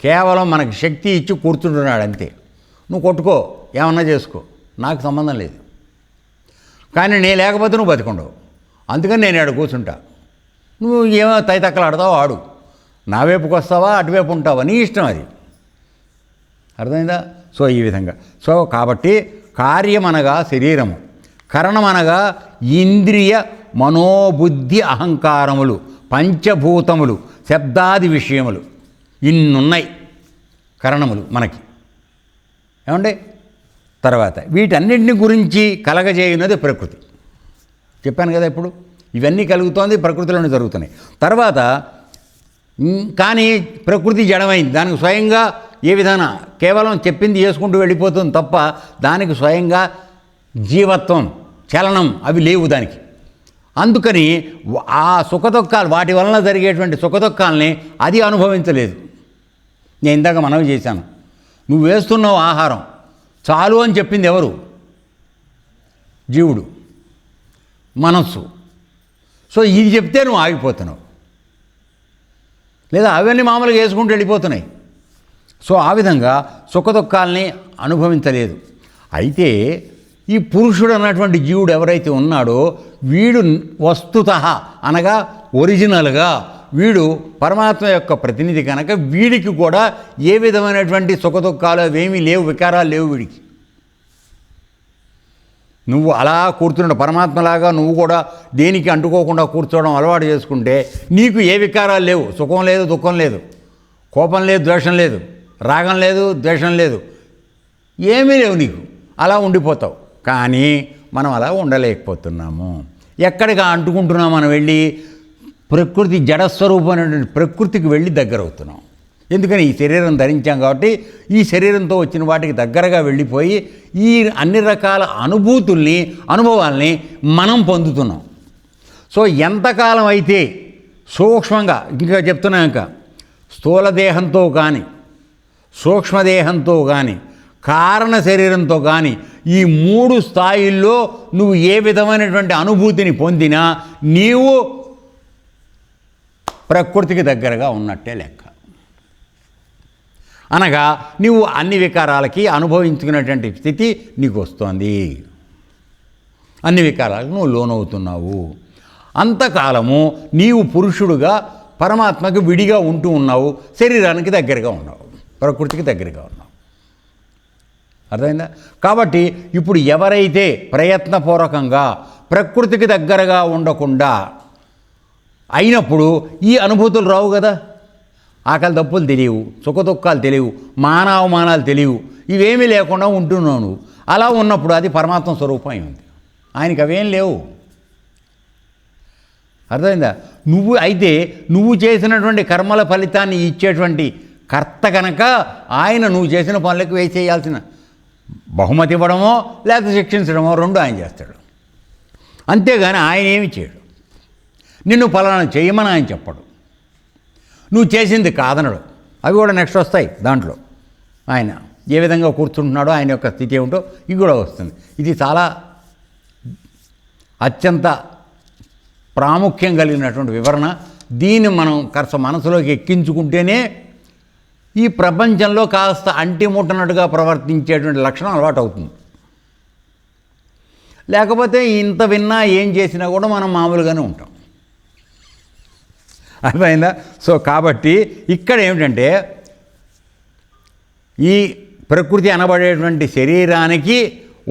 B: కేవలం మనకి శక్తి ఇచ్చి కూర్చుంటున్నాడు అంతే. నువ్వు కొట్టుకో, ఏమన్నా చేసుకో, నాకు సంబంధం లేదు. కానీ నేను లేకపోతే నువ్వు బతికుండవు. అందుకని నేను ఆడ కూర్చుంటా. నువ్వు ఏమో తైతక్కలాడతావు, ఆడు. నా వైపుకి వస్తావా, అటువైపు ఉంటావా, నీ ఇష్టం అది. అర్థమైందా? సో ఈ విధంగా. సో కాబట్టి కార్యమనగా శరీరము, కరణమనగా ఇంద్రియ మనోబుద్ధి అహంకారములు, పంచభూతములు, శబ్దాది విషయములు, ఇన్నున్నాయి కరణములు మనకి. ఏమండి? తర్వాత వీటన్నింటిని గురించి కలగజేయున్నది ప్రకృతి. చెప్పాను కదా ఇప్పుడు, ఇవన్నీ కలుగుతోంది ప్రకృతిలోనే జరుగుతున్నాయి. తర్వాత కానీ ప్రకృతి జడమైంది, దానికి స్వయంగా ఏ విధాన కేవలం చెప్పింది చేసుకుంటూ వెళ్ళిపోతుంది తప్ప దానికి స్వయంగా జీవత్వం, చలనం అవి లేవు దానికి. అందుకని ఆ సుఖదుఖాలు, వాటి వలన జరిగేటువంటి సుఖదుఖాలని అది అనుభవించలేదు. నేను ఇందాక మనవి చేశాను, నువ్వు వేస్తున్నావు ఆహారం చాలు అని చెప్పింది ఎవరు? జీవుడు, మనస్సు. సో ఇది చెప్తే నువ్వు ఆగిపోతున్నావు, లేదా అవన్నీ మామూలుగా వేసుకుంటూ వెళ్ళిపోతున్నాయి. సో ఆ విధంగా సుఖదుఖాలని అనుభవించలేదు. అయితే ఈ పురుషుడు అన్నటువంటి జీవుడు ఎవరైతే ఉన్నాడో వీడు వస్తుతః అనగా ఒరిజినల్గా వీడు పరమాత్మ యొక్క ప్రతినిధి కనుక వీడికి కూడా ఏ విధమైనటువంటి సుఖదుఖాలు అవేమీ లేవు, వికారాలు లేవు వీడికి. నువ్వు అలా కూర్చున్న పరమాత్మలాగా నువ్వు కూడా దేనికి అంటుకోకుండా కూర్చోవడం అలవాటు చేసుకుంటే నీకు ఏ వికారాలు లేవు. సుఖం లేదు, దుఃఖం లేదు, కోపం లేదు, ద్వేషం లేదు, రాగం లేదు, ద్వేషం లేదు, ఏమీ లేవు. నీకు అలా ఉండిపోతావు. కానీ మనం అలా ఉండలేకపోతున్నాము. ఎక్కడికి అంటుకుంటున్నాం? మనం వెళ్ళి ప్రకృతి జడస్వరూపమైనటువంటి ప్రకృతికి వెళ్ళి దగ్గర అవుతున్నాం. ఎందుకని? ఈ శరీరం ధరించాం కాబట్టి ఈ శరీరంతో వచ్చిన వాటికి దగ్గరగా వెళ్ళిపోయి ఈ అన్ని రకాల అనుభవాల్ని మనం పొందుతున్నాం. సో ఎంతకాలం అయితే సూక్ష్మంగా, ఇంకా చెప్తున్నా, ఇంకా స్థూలదేహంతో కానీ సూక్ష్మదేహంతో కానీ కారణ శరీరంతో కానీ ఈ మూడు స్థాయిల్లో నువ్వు ఏ విధమైనటువంటి అనుభూతిని పొందినా నీవు ప్రకృతికి దగ్గరగా ఉన్నట్టే లెక్క. అనగా నీవు అన్ని వికారాలకి అనుభవించుకునేటువంటి స్థితి నీకు వస్తుంది. అన్ని వికారాలకు నువ్వు లోనవుతున్నావు. అంతకాలము నీవు పురుషుడుగా పరమాత్మకు విడిగా ఉంటూ ఉన్నావు, శరీరానికి దగ్గరగా ఉన్నావు, ప్రకృతికి దగ్గరగా ఉన్నావు. అర్థమైందా? కాబట్టి ఇప్పుడు ఎవరైతే ప్రయత్నపూర్వకంగా ప్రకృతికి దగ్గరగా ఉండకుండా అయినప్పుడు ఈ అనుభూతులు రావు కదా. ఆకలి దప్పులు తెలియవు, సుఖదుఖాలు తెలియవు, మానవమానాలు తెలియవు, ఇవేమీ లేకుండా ఉంటున్నావు నువ్వు. అలా ఉన్నప్పుడు అది పరమాత్మ స్వరూపం అయి ఉంది. ఆయనకి అవేం లేవు. అర్థమైందా? నువ్వు చేసినటువంటి కర్మల ఫలితాన్ని ఇచ్చేటువంటి కర్త కనుక ఆయన నువ్వు చేసిన పనులకు వేసేయాల్సిన బహుమతి ఇవ్వడమో లేకపోతే శిక్షించడమో రెండు ఆయన చేస్తాడు. అంతేగాని ఆయన ఏమి చేయడు. నిన్ను ఫలానా చేయమని ఆయన చెప్పడు, నువ్వు చేసింది కాదనడు. అవి కూడా నెక్స్ట్ వస్తాయి. దాంట్లో ఆయన ఏ విధంగా కూర్చుంటున్నాడో ఆయన యొక్క స్థితి ఏమిటో ఇది కూడా వస్తుంది. ఇది చాలా అత్యంత ప్రాముఖ్యం కలిగినటువంటి వివరణ. దీన్ని మనం కాస్త మనసులోకి ఎక్కించుకుంటేనే ఈ ప్రపంచంలో కాస్త అంటిముట్టనట్టుగా ప్రవర్తించేటువంటి లక్షణం అలవాటు అవుతుంది. లేకపోతే ఇంత విన్నా ఏం చేసినా కూడా మనం మామూలుగానే ఉంటాం. అర్థమైందా? సో కాబట్టి ఇక్కడ ఏమిటంటే ఈ ప్రకృతి అనబడేటువంటి శరీరానికి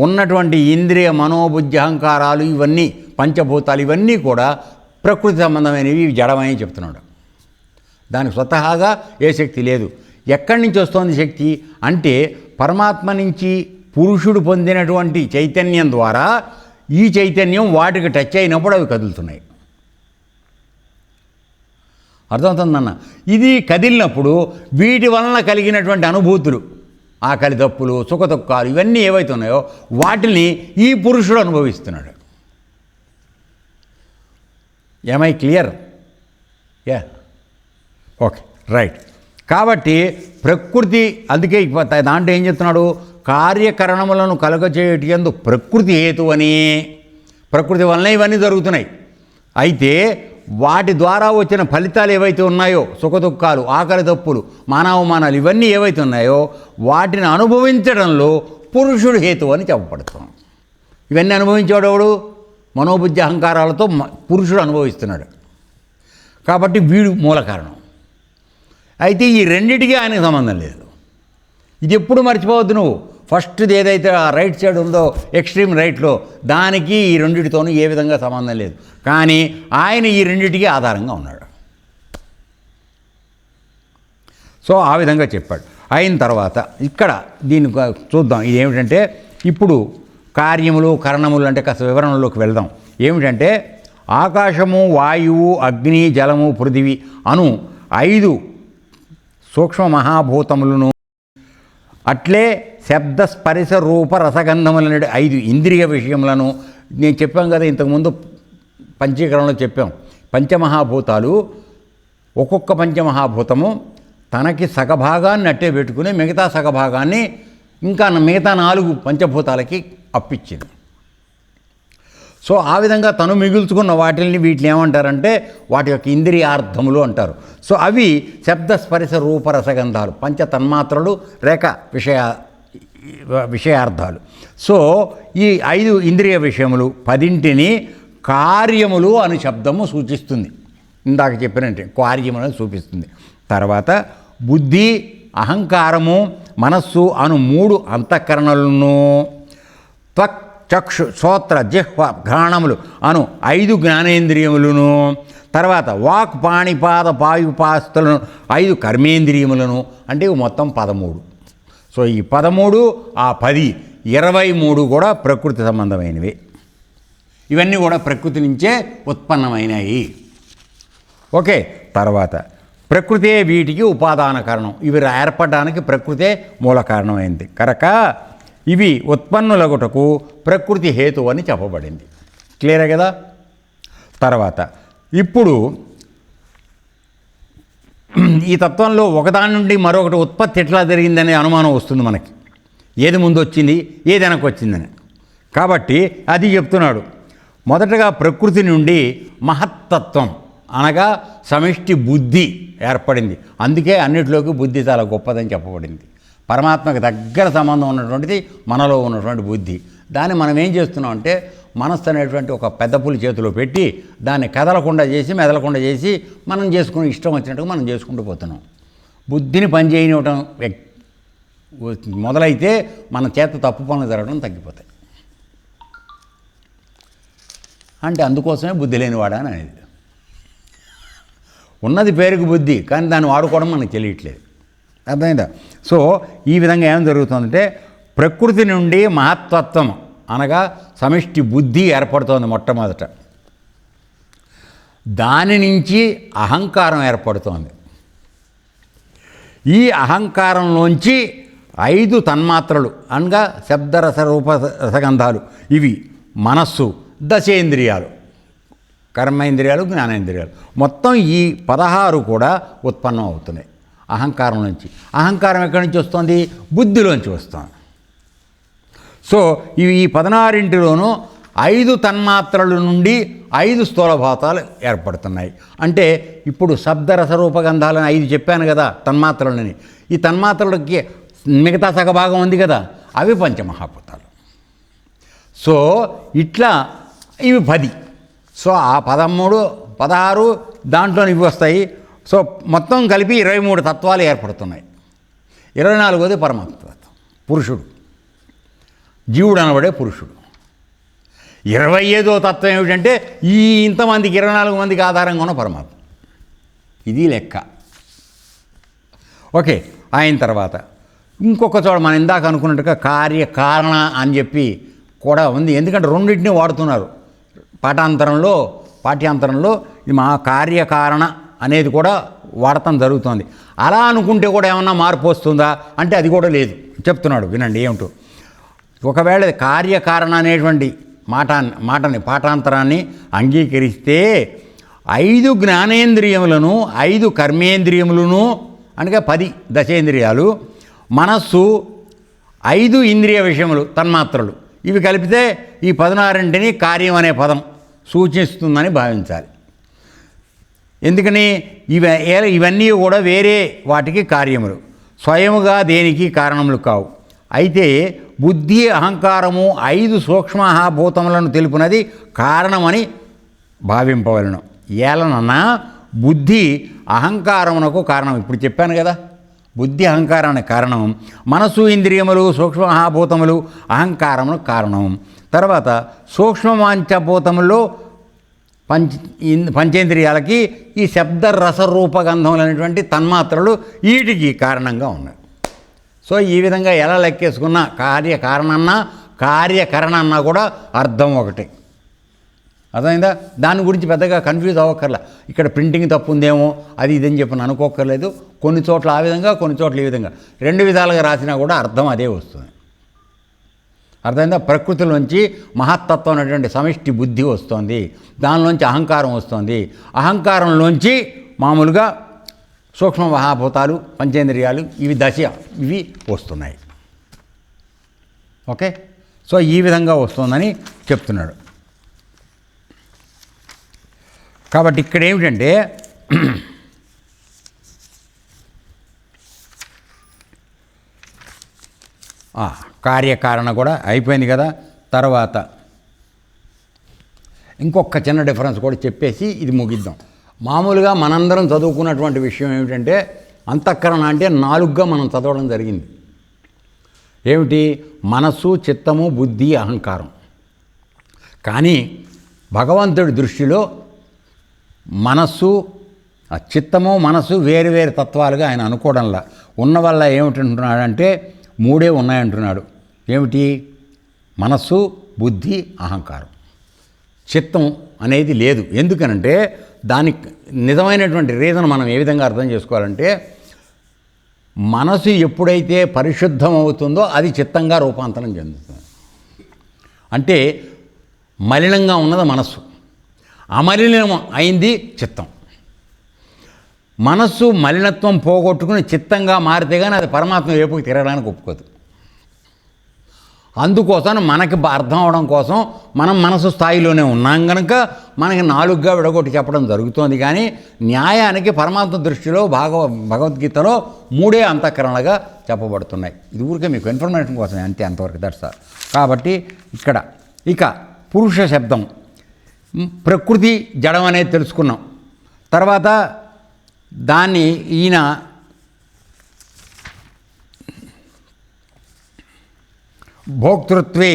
B: ఉన్నటువంటి ఇంద్రియ మనోబుద్ధి అహంకారాలు ఇవన్నీ పంచభూతాలు ఇవన్నీ కూడా ప్రకృతి సంబంధమైనవి, ఇవి జడమని చెప్తున్నాడు. దానికి స్వతహాగా ఏ శక్తి లేదు. ఎక్కడి నుంచి వస్తుంది శక్తి అంటే పరమాత్మ నుంచి పురుషుడు పొందినటువంటి చైతన్యం ద్వారా ఈ చైతన్యం వాటికి టచ్ అయినప్పుడు అవి కదులుతున్నాయి. అర్థమవుతుందన్న? ఇది కదిలినప్పుడు వీటి వలన కలిగినటువంటి అనుభూతులు, ఆకలి దప్పులు, సుఖదుఖాలు ఇవన్నీ ఏవైతే ఉన్నాయో వాటిని ఈ పురుషుడు అనుభవిస్తున్నాడు. I clear? Yeah, okay, right. కాబట్టి ప్రకృతి, అందుకే దాంట్లో ఏం చెప్తున్నాడు, కార్యకరణములను కలుగచేయటందు ప్రకృతి హేతు అని, ప్రకృతి వలన ఇవన్నీ జరుగుతున్నాయి. అయితే వాటి ద్వారా వచ్చిన ఫలితాలు ఏవైతే ఉన్నాయో, సుఖదుఖాలు, ఆకలి తప్పులు, మానవమానాలు, ఇవన్నీ ఏవైతే ఉన్నాయో వాటిని అనుభవించడంలో పురుషుడు హేతు అని చెప్పబడుతున్నాం. ఇవన్నీ అనుభవించేవాడు మనోబుద్ధి అహంకారాలతో పురుషుడు అనుభవిస్తున్నాడు. కాబట్టి వీడు మూల కారణం. అయితే ఈ రెండిటికీ ఆయనకు సంబంధం లేదు. ఇది ఎప్పుడు మర్చిపోవద్దు నువ్వు. ఫస్ట్ది ఏదైతే ఆ రైట్ సైడ్ ఉందో, ఎక్స్ట్రీమ్ రైట్లో, దానికి ఈ రెండిటితోనూ ఏ విధంగా సంబంధం లేదు. కానీ ఆయన ఈ రెండిటికీ ఆధారంగా ఉన్నాడు. సో ఆ విధంగా చెప్పాడు. అయిన తర్వాత ఇక్కడ దీన్ని చూద్దాం. ఇది ఏమిటంటే, ఇప్పుడు కార్యములు కరణములు అంటే కాస్త వివరణలోకి వెళ్దాం. ఏమిటంటే, ఆకాశము, వాయువు, అగ్ని, జలము, పృథివి అను 5 సూక్ష్మ మహాభూతములను, అట్లే శబ్ద స్పర్శ రూప రసగంధములనే 5 ఇంద్రియ విషయములను నేను చెప్పాం కదా ఇంతకుముందు, పంచీకరణలో చెప్పాం. పంచమహాభూతాలు, ఒక్కొక్క పంచమహాభూతము తనకి సగభాగాన్ని అట్టే పెట్టుకుని మిగతా సగభాగాన్ని ఇంకా మిగతా 4 పంచభూతాలకి అప్పిచ్చింది. సో ఆ విధంగా తను మిగుల్చుకున్న వీటిని ఏమంటారంటే వాటి యొక్క ఇంద్రియార్థములు అంటారు. సో అవి శబ్ద స్పర్శ రూప రసగంధాలు, పంచ తన్మాత్రలు, రేఖ విషయార్థాలు. సో ఈ 5 ఇంద్రియ విషయములు 10ంటిని కార్యములు అని శబ్దము సూచిస్తుంది. ఇందాక చెప్పినట్టే కార్యములను చూపిస్తుంది. తర్వాత బుద్ధి, అహంకారము, మనస్సు అను 3 అంతఃకరణలను, త్వక్, చక్షు, శ్రోత్ర, జిహ్వ, ఘ్రాణములు అను 5 జ్ఞానేంద్రియములను, తర్వాత వాక్, పాణిపాద, పాయుపాస్తులను 5 కర్మేంద్రియములను, అంటే ఇవి మొత్తం 13. సో ఈ 13 ఆ 10 23 కూడా ప్రకృతి సంబంధమైనవి. ఇవన్నీ కూడా ప్రకృతి నుంచే ఉత్పన్నమైనవి. ఓకే, తర్వాత ప్రకృతే వీటికి ఉపాదాన కారణం. ఇవి ఏర్పడడానికి ప్రకృతే మూల కారణమైంది కనుక ఇవి ఉత్పన్నులగుటకు ప్రకృతి హేతు అని చెప్పబడింది. క్లియరే కదా? తర్వాత ఇప్పుడు ఈ తత్వంలో ఒకదాని నుండి మరొకటి ఉత్పత్తి ఎట్లా జరిగిందనే అనుమానం వస్తుంది మనకి. ఏది ముందు వచ్చింది, ఏది వెనక్కి వచ్చిందని. కాబట్టి అది చెప్తున్నాడు. మొదటగా ప్రకృతి నుండి మహత్తత్వం అనగా సమిష్టి బుద్ధి ఏర్పడింది. అందుకే అన్నిటిలోకి బుద్ధి చాలా గొప్పదని చెప్పబడింది. పరమాత్మకు దగ్గర సంబంధం ఉన్నటువంటిది మనలో ఉన్నటువంటి బుద్ధి. దాన్ని మనం ఏం చేస్తున్నాం అంటే, మనస్సు అనేటువంటి ఒక పెద్ద పులి చేతిలో పెట్టి దాన్ని కదలకుండా చేసి మెదలకుండా చేసి మనం చేసుకుని ఇష్టం వచ్చినట్టుగా మనం చేసుకుంటూ పోతున్నాం. బుద్ధిని పనిచేయనివ్వటం మొదలైతే మన చేత తప్పు పనులు జరగడం తగ్గిపోతాయి. అంటే అందుకోసమే బుద్ధి లేనివాడా అని అనేది. ఉన్నది పేరుకు బుద్ధి, కానీ దాన్ని వాడుకోవడం మనకు తెలియట్లేదు. అర్థమైందా? సో ఈ విధంగా ఏం జరుగుతుందంటే, ప్రకృతి నుండి మహత్తత్వం అనగా సమిష్టి బుద్ధి ఏర్పడుతోంది మొట్టమొదట. దాని నుంచి అహంకారం ఏర్పడుతోంది. ఈ అహంకారంలోంచి 5 తన్మాత్రలు అనగా శబ్దరస రూప రసగంధాలు, ఇవి మనస్సు, దశేంద్రియాలు, కర్మేంద్రియాలు, జ్ఞానేంద్రియాలు, మొత్తం ఈ 16 కూడా ఉత్పన్నం అవుతున్నాయి అహంకారం నుంచి. అహంకారం ఎక్కడి నుంచి వస్తుంది? బుద్ధిలోంచి వస్తుంది. సో ఇవి ఈ 16ంటిలోనూ 5 తన్మాత్రల నుండి 5 స్థూలభూతాలు ఏర్పడుతున్నాయి. అంటే ఇప్పుడు శబ్దరసరూపగంధాలని 5 చెప్పాను కదా తన్మాత్రలని. ఈ తన్మాత్రలకి మిగతా సగభాగం ఉంది కదా, అవి పంచమహాభూతాలు. సో ఇట్లా ఇవి 10. సో ఆ 13, 16 దాంట్లో ఇవి వస్తాయి. సో మొత్తం కలిపి 23 తత్వాలు ఏర్పడుతున్నాయి. 24వది పరమాత్మ తత్వం, పురుషుడు, జీవుడు అనబడే పురుషుడు. 25వ తత్వం ఏమిటంటే ఈ ఇంతమందికి 24 మందికి ఆధారంగా ఉన్న పరమాత్మ. ఇది లెక్క. ఓకే, అయిన తర్వాత ఇంకొక చోట మనం ఇందాక అనుకున్నట్టుగా కార్యకారణ అని చెప్పి కూడా ఉంది. ఎందుకంటే రెండింటినీ వాడుతున్నారు పాఠ్యాంతరంలో ఇది మా కార్యకారణ అనేది కూడా వాడటం జరుగుతుంది. అలా అనుకుంటే కూడా ఏమన్నా మార్పు వస్తుందా అంటే అది కూడా లేదు. చెప్తున్నాడు వినండి ఏమిటో. ఒకవేళ కార్యకారణ అనేటువంటి మాటని పాఠాంతరాన్ని అంగీకరిస్తే 5 జ్ఞానేంద్రియములను 5 కర్మేంద్రియములను అనగా 10 దశేంద్రియాలు, మనస్సు 5 ఇంద్రియ విషయములు తన్మాత్రలు, ఇవి కలిపితే ఈ 16ంటిని కార్యం అనే పదం సూచిస్తుందని భావించాలి. ఎందుకని ఇవన్నీ కూడా వేరే వాటికి కార్యములు, స్వయముగా దేనికి కారణములు కావు. అయితే బుద్ధి అహంకారము 5 సూక్ష్మభూతములను తెలుపునది కారణమని భావింపవలను. ఏలనన్నా బుద్ధి అహంకారమునకు కారణం. ఇప్పుడు చెప్పాను కదా, బుద్ధి అహంకారానికి కారణం, మనసు ఇంద్రియములు సూక్ష్మభూతములు అహంకారములకు కారణం. తర్వాత సూక్ష్మమాంచభూతముల్లో పంచేంద్రియాలకి ఈ శబ్ద రసరూపగంధములు అనేటువంటి తన్మాత్రలు వీటికి కారణంగా ఉన్నాయి. సో ఈ విధంగా ఎలా లెక్కేసుకున్నా కార్యకారణన్నా కార్యకరణన్నా కూడా అర్థం ఒకటే. అర్థమైందా? దాని గురించి పెద్దగా కన్ఫ్యూజ్ అవ్వక్కర్లా. ఇక్కడ ప్రింటింగ్ తప్పు ఉందేమో అది ఇదని చెప్పి అనుకోక్కర్లేదు. కొన్ని చోట్ల ఆ విధంగా, కొన్ని చోట్ల ఈ విధంగా, 2 విధాలుగా రాసినా కూడా అర్థం అదే వస్తుంది. అర్థమైందా? ప్రకృతిలోంచి మహత్తత్వం అనేటువంటి సమిష్టి బుద్ధి వస్తుంది, దానిలోంచి అహంకారం వస్తుంది, అహంకారంలోంచి మామూలుగా సూక్ష్మ మహాభూతాలు పంచేంద్రియాలు ఇవి వస్తున్నాయి. ఓకే, సో ఈ విధంగా వస్తుందని చెప్తున్నాడు. కాబట్టి ఇక్కడ ఏమిటంటే కార్యకారణ కూడా అయిపోయింది కదా. తర్వాత ఇంకొక చిన్న డిఫరెన్స్ కూడా చెప్పేసి ఇది ముగిద్దాం. మామూలుగా మనందరం చదువుకున్నటువంటి విషయం ఏమిటంటే అంతఃకరణ అంటే 4గా మనం చదవడం జరిగింది. ఏమిటి? మనస్సు, చిత్తము, బుద్ధి, అహంకారం. కానీ భగవంతుడి దృష్టిలో మనస్సు, చిత్తము, మనస్సు వేరు వేరు తత్వాలుగా ఆయన అనుకోవడంలా ఉన్న వల్ల ఏమిటంటున్నాడంటే 3 ఉన్నాయంటున్నాడు. ఏమిటి? మనస్సు, బుద్ధి, అహంకారం. చిత్తం అనేది లేదు. ఎందుకనంటే దానికి నిజమైనటువంటి రీజన్ మనం ఏ విధంగా అర్థం చేసుకోవాలంటే, మనసు ఎప్పుడైతే పరిశుద్ధం అవుతుందో అది చిత్తంగా రూపాంతరం చెందుతుంది. అంటే మలినంగా ఉన్నది మనస్సు, అమలినం అయింది చిత్తం. మనస్సు మలినత్వం పోగొట్టుకుని చిత్తంగా మారితే కానీ అది పరమాత్మ వైపుకి తిరగడానికి ఒప్పుకోదు. అందుకోసం మనకి అర్థం అవడం కోసం మనం మనసు స్థాయిలోనే ఉన్నాం కనుక మనకి 4గా విడగొట్టి చెప్పడం జరుగుతోంది. కానీ న్యాయానికి పరమాత్మ దృష్టిలో భగవద్గీతలో 3 అంతఃకరణలుగా చెప్పబడుతున్నాయి. ఇది ఊరికే మీకు ఇన్ఫర్మేషన్ కోసం అంతే, అంతవరకు దర్శనం. కాబట్టి ఇక్కడ ఇక పురుష శబ్దం, ప్రకృతి జడం అనేది తెలుసుకున్నాం. తర్వాత దాన్ని ఈయన భోక్తృత్వే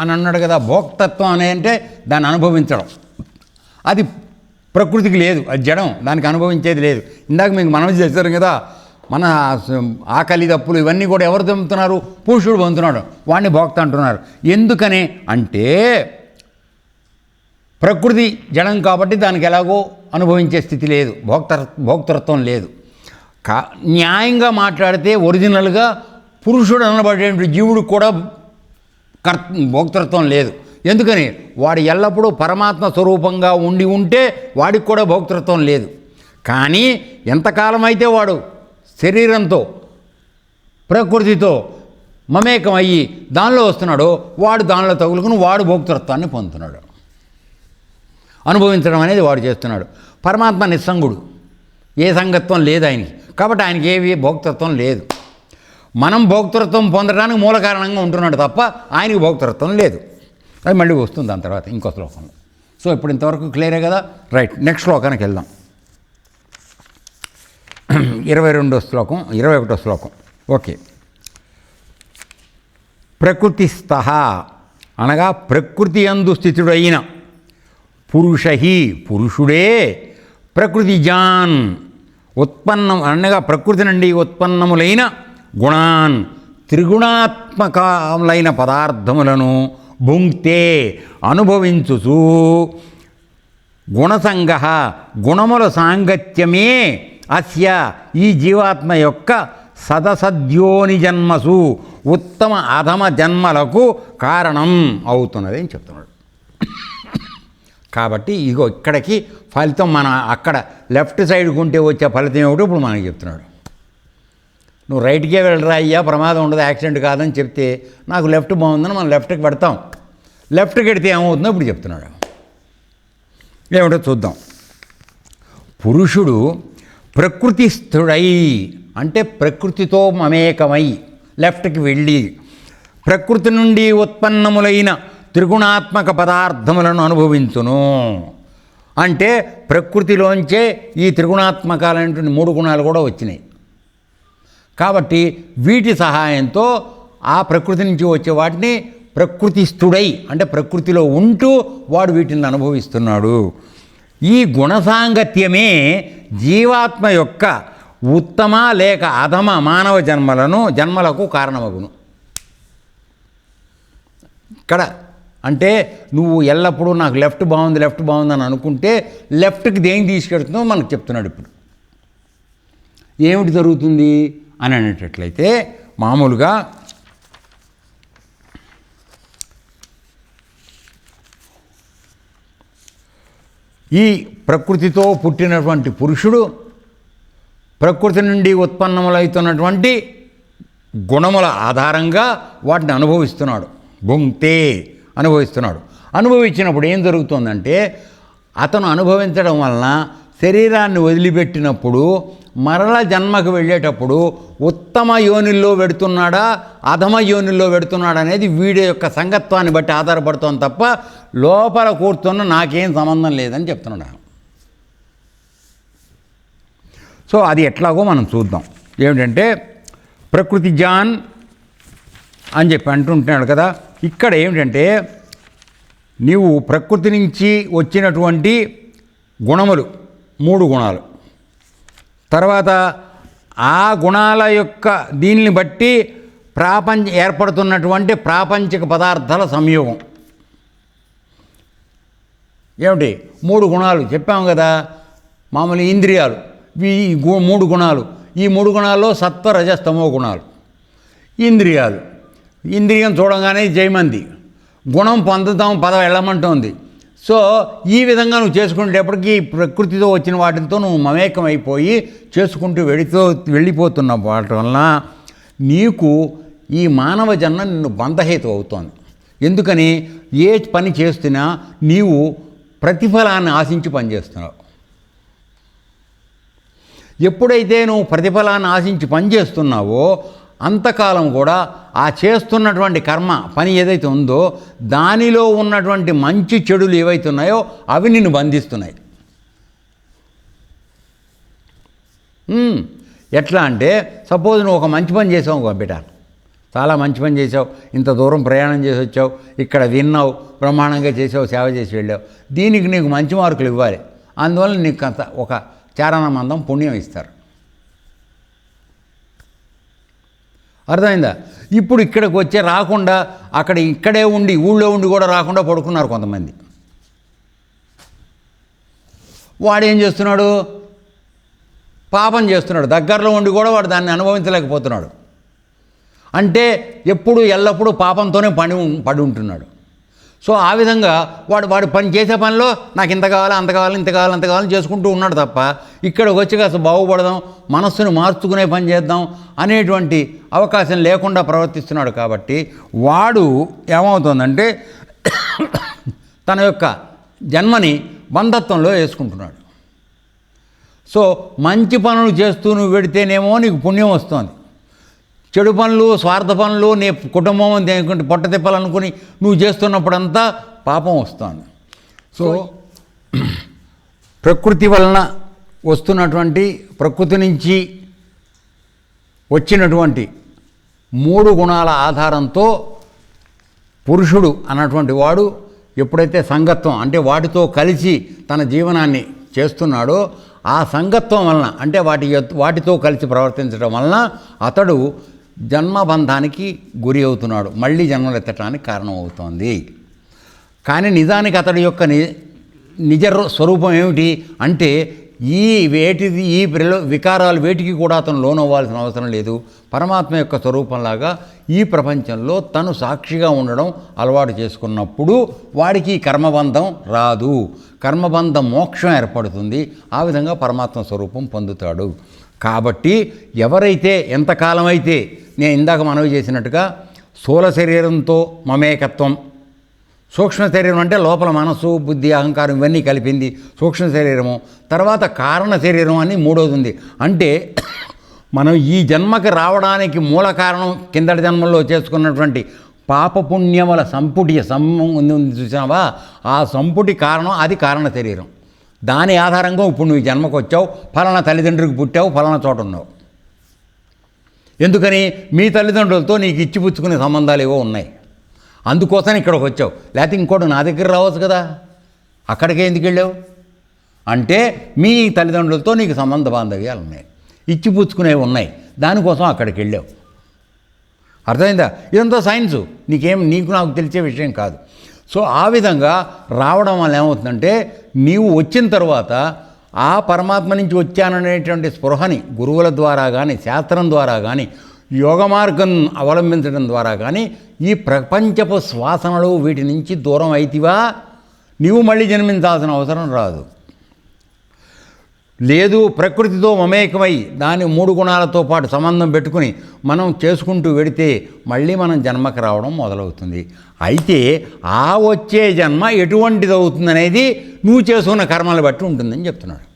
B: అని అన్నాడు కదా. భోక్తత్వం అంటే దాన్ని అనుభవించడం, అది ప్రకృతికి లేదు, అది జడం, దానికి అనుభవించేది లేదు. ఇందాక మీకు మనం చేశారు కదా, మన ఆకలి దప్పులు ఇవన్నీ కూడా ఎవరు పొందుతున్నారు? పురుషుడు పొందుతున్నాడు, వాడిని భోక్త అంటున్నారు. ఎందుకని అంటే ప్రకృతి జడం కాబట్టి దానికి ఎలాగో అనుభవించే స్థితి లేదు, భోక్తృత్వం లేదు. న్యాయంగా మాట్లాడితే ఒరిజినల్గా పురుషుడు అనబడే జీవుడికి కూడా భోక్తృత్వం లేదు. ఎందుకని? వాడు ఎల్లప్పుడూ పరమాత్మ స్వరూపంగా ఉంటే వాడికి కూడా భోక్తృత్వం లేదు. కానీ ఎంతకాలం అయితే వాడు శరీరంతో ప్రకృతితో మమేకం అయ్యి దానిలో వస్తున్నాడో వాడు దానిలో తగులుకుని వాడు భోక్తృత్వాన్ని పొందుతున్నాడు, అనుభవించడం అనేది వాడు చేస్తున్నాడు. పరమాత్మ నిస్సంగుడు, ఏ సంగత్వం లేదు ఆయనకి, కాబట్టి ఆయనకి ఏవి భోక్తృత్వం లేదు. మనం భోక్తృత్వం పొందడానికి మూల కారణంగా ఉంటున్నాడు తప్ప ఆయనకి భోక్తృత్వం లేదు. అది మళ్ళీ వస్తుంది దాని తర్వాత ఇంకో శ్లోకంలో. సో ఇప్పుడు ఇంతవరకు క్లియరే కదా. రైట్, నెక్స్ట్ శ్లోకానికి వెళ్దాం. 22వ శ్లోకం, 21వ శ్లోకం. ఓకే. ప్రకృతిస్థః అనగా ప్రకృతి యందు స్థితుడైన పురుషహి పురుషుడే ప్రకృతిజాన్ ఉత్పన్నం అనగా ప్రకృతి నుండి ఉత్పన్నములైన గుణాన్ త్రిగుణాత్మకములైన పదార్థములను భుంక్తే అనుభవించుచు గుణసంగ గుణముల సాంగత్యమే అస్య ఈ జీవాత్మ యొక్క సదసద్యోని జన్మసు ఉత్తమ అధమ జన్మలకు కారణం అవుతున్నది అని చెప్తున్నాడు. కాబట్టి ఇగో ఇక్కడికి ఫలితం మన అక్కడ లెఫ్ట్ సైడ్కి ఉంటే వచ్చే ఫలితం ఏమిటో ఇప్పుడు మనకి చెప్తున్నాడు. నువ్వు రైట్కే వెళ్ళరా అయ్యా, ప్రమాదం ఉండదు, యాక్సిడెంట్ కాదని చెప్తే నాకు లెఫ్ట్ బాగుందని మనం లెఫ్ట్కి పెడతాం. లెఫ్ట్కి వెడితే ఏమవుతుందో ఇప్పుడు చెప్తున్నాడు. ఏమిటో చూద్దాం. పురుషుడు ప్రకృతిస్థుడై అంటే ప్రకృతితో మమేకమై లెఫ్ట్కి వెళ్ళి ప్రకృతి నుండి ఉత్పన్నములైన త్రిగుణాత్మక పదార్థములను అనుభవించును. అంటే ప్రకృతిలోంచే ఈ త్రిగుణాత్మకాలైనటువంటి 3 గుణాలు కూడా వచ్చినాయి. కాబట్టి వీటి సహాయంతో ఆ ప్రకృతి నుంచి వచ్చే వాటిని ప్రకృతిస్థుడై అంటే ప్రకృతిలో ఉంటూ వాడు వీటిని అనుభవిస్తున్నాడు. ఈ గుణసాంగత్యమే జీవాత్మ యొక్క ఉత్తమ లేక అధమ మానవ జన్మలకు కారణమగును. ఇక్కడ అంటే నువ్వు ఎల్లప్పుడూ నాకు లెఫ్ట్ బాగుంది అని అనుకుంటే లెఫ్ట్కి దేనికి తీసుకెడుతుందో మనకు చెప్తున్నాడు. ఇప్పుడు ఏమిటి జరుగుతుంది అని అనేటట్లయితే మామూలుగా ఈ ప్రకృతితో పుట్టినటువంటి పురుషుడు ప్రకృతి నుండి ఉత్పన్నములవుతున్నటువంటి గుణముల ఆధారంగా వాటిని అనుభవిస్తున్నాడు. భుంక్తే అనుభవిస్తున్నాడు. అనుభవించినప్పుడు ఏం జరుగుతుందంటే అతను అనుభవించడం వలన శరీరాన్ని వదిలిపెట్టినప్పుడు మరల జన్మకు వెళ్ళేటప్పుడు ఉత్తమ యోనిల్లో పెడుతున్నాడా అధమ యోనిల్లో పెడుతున్నాడా అనేది వీడి యొక్క సంగత్వాన్ని బట్టి ఆధారపడుతోంది తప్ప లోపల కూర్చున్న నాకేం సంబంధం లేదని చెప్తున్నాడు. సో అది ఎట్లాగో మనం చూద్దాం. ఏమిటంటే ప్రకృతి జాన్ అని చెప్పి అంటుంటున్నాడు కదా. ఇక్కడ ఏమిటంటే నీవు ప్రకృతి నుంచి వచ్చినటువంటి గుణములు 3 గుణాలు, తర్వాత ఆ గుణాల యొక్క దీనిని బట్టి ఏర్పడుతున్నటువంటి ప్రాపంచిక పదార్థాల సంయోగం. ఏమిటి 3 గుణాలు చెప్పాము కదా. మామూలు ఇంద్రియాలు ఈ 3 గుణాలు. ఈ 3 గుణాల్లో సత్వ రజస్తమో గుణాలు. ఇంద్రియం చూడంగానే జయమంది, గుణం పొందుతాం పదం వెళ్ళమంటోంది. సో ఈ విధంగా నువ్వు చేసుకునేటప్పటికీ ప్రకృతితో వచ్చిన వాటితో నువ్వు మమేకం అయిపోయి చేసుకుంటూ వెళ్ళిపోతున్న వాటి వలన నీకు ఈ మానవ జన్మ నిన్ను బంధహేతు అవుతోంది. ఎందుకని ఏ పని చేస్తున్నా నీవు ప్రతిఫలాన్ని ఆశించి పనిచేస్తున్నావు. ఎప్పుడైతే నువ్వు ప్రతిఫలాన్ని ఆశించి పనిచేస్తున్నావో అంతకాలం కూడా ఆ చేస్తున్నటువంటి పని ఏదైతే ఉందో దానిలో ఉన్నటువంటి మంచి చెడులు ఏవైతే ఉన్నాయో అవి నిన్ను బంధిస్తున్నాయి. ఎట్లా అంటే సపోజ్ నువ్వు ఒక మంచి పని చేసావు బిడ్డ, చాలా మంచి పని చేసావు, ఇంత దూరం ప్రయాణం చేసి వచ్చావు, ఇక్కడ విన్నావు, బ్రహ్మాండంగా చేసావు, సేవ చేసి వెళ్ళావు, దీనికి నీకు మంచి మార్కులు ఇవ్వాలి. అందువల్ల నీకు అంత ఒక చారణమందం పుణ్యం ఇస్తారు. అర్థమైందా? ఇప్పుడు ఇక్కడికి వచ్చే రాకుండా ఇక్కడే ఉండి ఊళ్ళో ఉండి కూడా రాకుండా పడుకున్నారు కొంతమంది. వాడు ఏం చేస్తున్నాడు? పాపం చేస్తున్నాడు. దగ్గరలో ఉండి కూడా వాడు దాన్ని అనుభవించలేకపోతున్నాడు. అంటే ఎల్లప్పుడూ పాపంతోనే పడి ఉంటున్నాడు. సో ఆ విధంగా వాడు పని చేసే పనిలో నాకు ఇంత కావాలి, అంత కావాలి, ఇంత కావాలి, అంత కావాలని చేసుకుంటూ ఉన్నాడు తప్ప ఇక్కడికి వచ్చి కాస్త బాగుపడదాం, మనస్సును మార్చుకునే పని చేద్దాం అనేటువంటి అవకాశం లేకుండా ప్రవర్తిస్తున్నాడు. కాబట్టి వాడు ఏమవుతుందంటే తన యొక్క జన్మని బంధత్వంలో వేసుకుంటున్నాడు. సో మంచి పనులు చేస్తూ నువ్వు పెడితేనేమో నీకు పుణ్యం వస్తుంది. చెడు పనులు, స్వార్థ పనులు, నీ కుటుంబం దేనికంటే పొట్ట తిప్పాలనుకుని నువ్వు చేస్తున్నప్పుడంతా పాపం వస్తుంది. సో ప్రకృతి వలన వస్తున్నటువంటి ప్రకృతి నుంచి వచ్చినటువంటి 3 గుణాల ఆధారంతో పురుషుడు అన్నటువంటి వాడు ఎప్పుడైతే సంగత్వం అంటే వాటితో కలిసి తన జీవనాన్ని చేస్తున్నాడో ఆ సంగత్వం వలన అంటే వాటితో కలిసి ప్రవర్తించడం వలన అతడు జన్మబంధానికి గురి అవుతున్నాడు, మళ్ళీ జన్మలెత్తడానికి కారణమవుతోంది. కానీ నిజానికి అతడి యొక్క నిజ స్వరూపం ఏమిటి అంటే ఈ వికారాలు వేటికి కూడా అతను లోనవ్వాల్సిన అవసరం లేదు. పరమాత్మ యొక్క స్వరూపంలాగా ఈ ప్రపంచంలో తను సాక్షిగా ఉండడం అలవాటు చేసుకున్నప్పుడు వాడికి కర్మబంధం రాదు. కర్మబంధ మోక్షం ఏర్పడుతుంది. ఆ విధంగా పరమాత్మ స్వరూపం పొందుతాడు. కాబట్టి ఎవరైతే ఎంతకాలం అయితే నేను ఇందాక మనవి చేసినట్టుగా స్థూల శరీరంతో మమేకత్వం, సూక్ష్మ శరీరం అంటే లోపల మనసు, బుద్ధి, అహంకారం ఇవన్నీ కలిపింది సూక్ష్మ శరీరము. తర్వాత కారణ శరీరం అని మూడోది ఉంది. అంటే మనం ఈ జన్మకి రావడానికి మూల కారణం కిందటి జన్మల్లో చేసుకున్నటువంటి పాపపుణ్యముల సంపుటి చూసినావా, ఆ సంపుటి కారణం అది కారణ శరీరం. దాని ఆధారంగా ఇప్పుడు నువ్వు ఈ జన్మకు వచ్చావు, ఫలానా తల్లిదండ్రులకు పుట్టావు, ఫలానా చోట ఉన్నావు. ఎందుకని? మీ తల్లిదండ్రులతో నీకు ఇచ్చిపుచ్చుకునే సంబంధాలు ఏవో ఉన్నాయి, అందుకోసం ఇక్కడికి వచ్చావు. లేకపోతే ఇంకోటి నా దగ్గర రావచ్చు కదా, అక్కడికే ఎందుకు వెళ్ళావు అంటే మీ తల్లిదండ్రులతో నీకు సంబంధ బాంధవ్యాలు ఉన్నాయి, ఇచ్చిపుచ్చుకునేవి ఉన్నాయి, దానికోసం అక్కడికి వెళ్ళావు. అర్థమైందా? ఇదంతా సైన్సు, నీకు నాకు తెలిసే విషయం కాదు. సో ఆ విధంగా రావడం వల్ల ఏమవుతుందంటే నీవు వచ్చిన తర్వాత ఆ పరమాత్మ నుంచి వచ్చాననేటువంటి స్పృహని గురువుల ద్వారా కానీ, శాస్త్రం ద్వారా కానీ, యోగ మార్గం అవలంబించడం ద్వారా కానీ ఈ ప్రపంచపు శ్వాసనలు వీటి నుంచి దూరం అయితివా నీవు మళ్ళీ జన్మించాల్సిన అవసరం రాదు. లేదు, ప్రకృతితో మమేకమై దాని 3 గుణాలతో పాటు సంబంధం పెట్టుకుని మనం చేసుకుంటూ వెడితే మళ్ళీ మనం జన్మకి రావడం మొదలవుతుంది. అయితే ఆ వచ్చే జన్మ ఎటువంటిది అవుతుందనేది నువ్వు చేసుకున్న కర్మలు బట్టి ఉంటుందని చెప్తున్నాడు.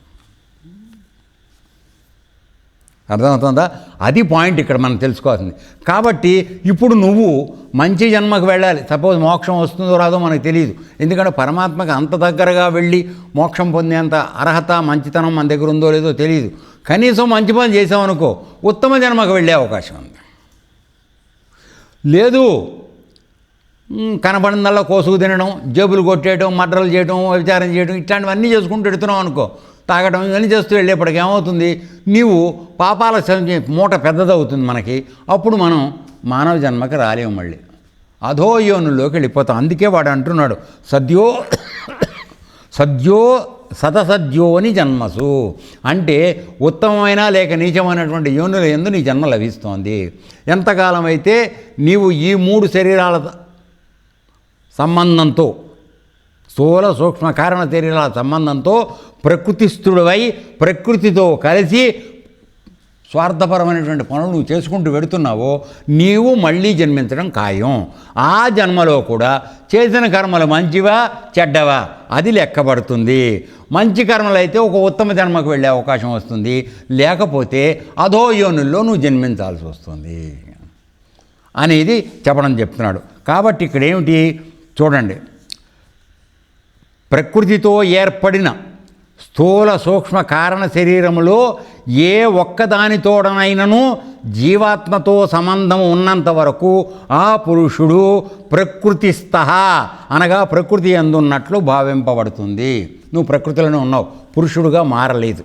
B: అర్థమవుతుందా? అది పాయింట్ ఇక్కడ మనం తెలుసుకోవాల్సింది. కాబట్టి ఇప్పుడు నువ్వు మంచి జన్మకు వెళ్ళాలి. సపోజ్ మోక్షం వస్తుందో రాదో మనకు తెలియదు, ఎందుకంటే పరమాత్మకు అంత దగ్గరగా వెళ్ళి మోక్షం పొందేంత అర్హత, మంచితనం మన దగ్గర ఉందో లేదో తెలియదు. కనీసం మంచి పని చేసామనుకో ఉత్తమ జన్మకు వెళ్ళే అవకాశం ఉంది. లేదు, కనపడిందల్లా కోసుకు తినడం, జేబులు కొట్టేయడం, మర్డర్లు చేయడం, వ్యభిచారం చేయడం, ఇట్లాంటివన్నీ చేసుకుంటూ ఎడుతున్నావు అనుకో, తాగడం ఇవన్నీ చేస్తూ వెళ్ళేప్పటికి ఏమవుతుంది, నీవు పాపాల మూట పెద్దదవుతుంది మనకి. అప్పుడు మనం మానవ జన్మకి రాలేము, మళ్ళీ అధోయోనుల్లోకి వెళ్ళిపోతాం. అందుకే వాడు అంటున్నాడు సద్యో సతసద్యోని జన్మసు, అంటే ఉత్తమమైన లేక నీచమైనటువంటి యోనుల యందు నీ జన్మ లభిస్తోంది. ఎంతకాలం అయితే నీవు ఈ 3 శరీరాల సంబంధంతో, స్థూల సూక్ష్మ కారణ శరీరాల సంబంధంతో ప్రకృతిస్థుడివై ప్రకృతితో కలిసి స్వార్థపరమైనటువంటి పనులు నువ్వు చేసుకుంటూ వెడుతున్నావో నీవు మళ్ళీ జన్మించడం ఖాయం. ఆ జన్మలో కూడా చేసిన కర్మలు మంచివా చెడ్డవా అది లెక్కబడుతుంది. మంచి కర్మలు అయితే ఒక ఉత్తమ జన్మకు వెళ్ళే అవకాశం వస్తుంది, లేకపోతే అధోయోనుల్లో నువ్వు జన్మించాల్సి వస్తుంది అనేది చెప్తున్నాడు. కాబట్టి ఇక్కడ ఏమిటి చూడండి, ప్రకృతితో ఏర్పడిన స్థూల సూక్ష్మ కారణ శరీరములో ఏ ఒక్కదానితోడనైనను జీవాత్మతో సంబంధం ఉన్నంత వరకు ఆ పురుషుడు ప్రకృతిస్థః అనగా ప్రకృతి యందున్నట్లు భావింపబడుతుంది. నువ్వు ప్రకృతిలోనే ఉన్నావు, పురుషుడుగా మారలేదు.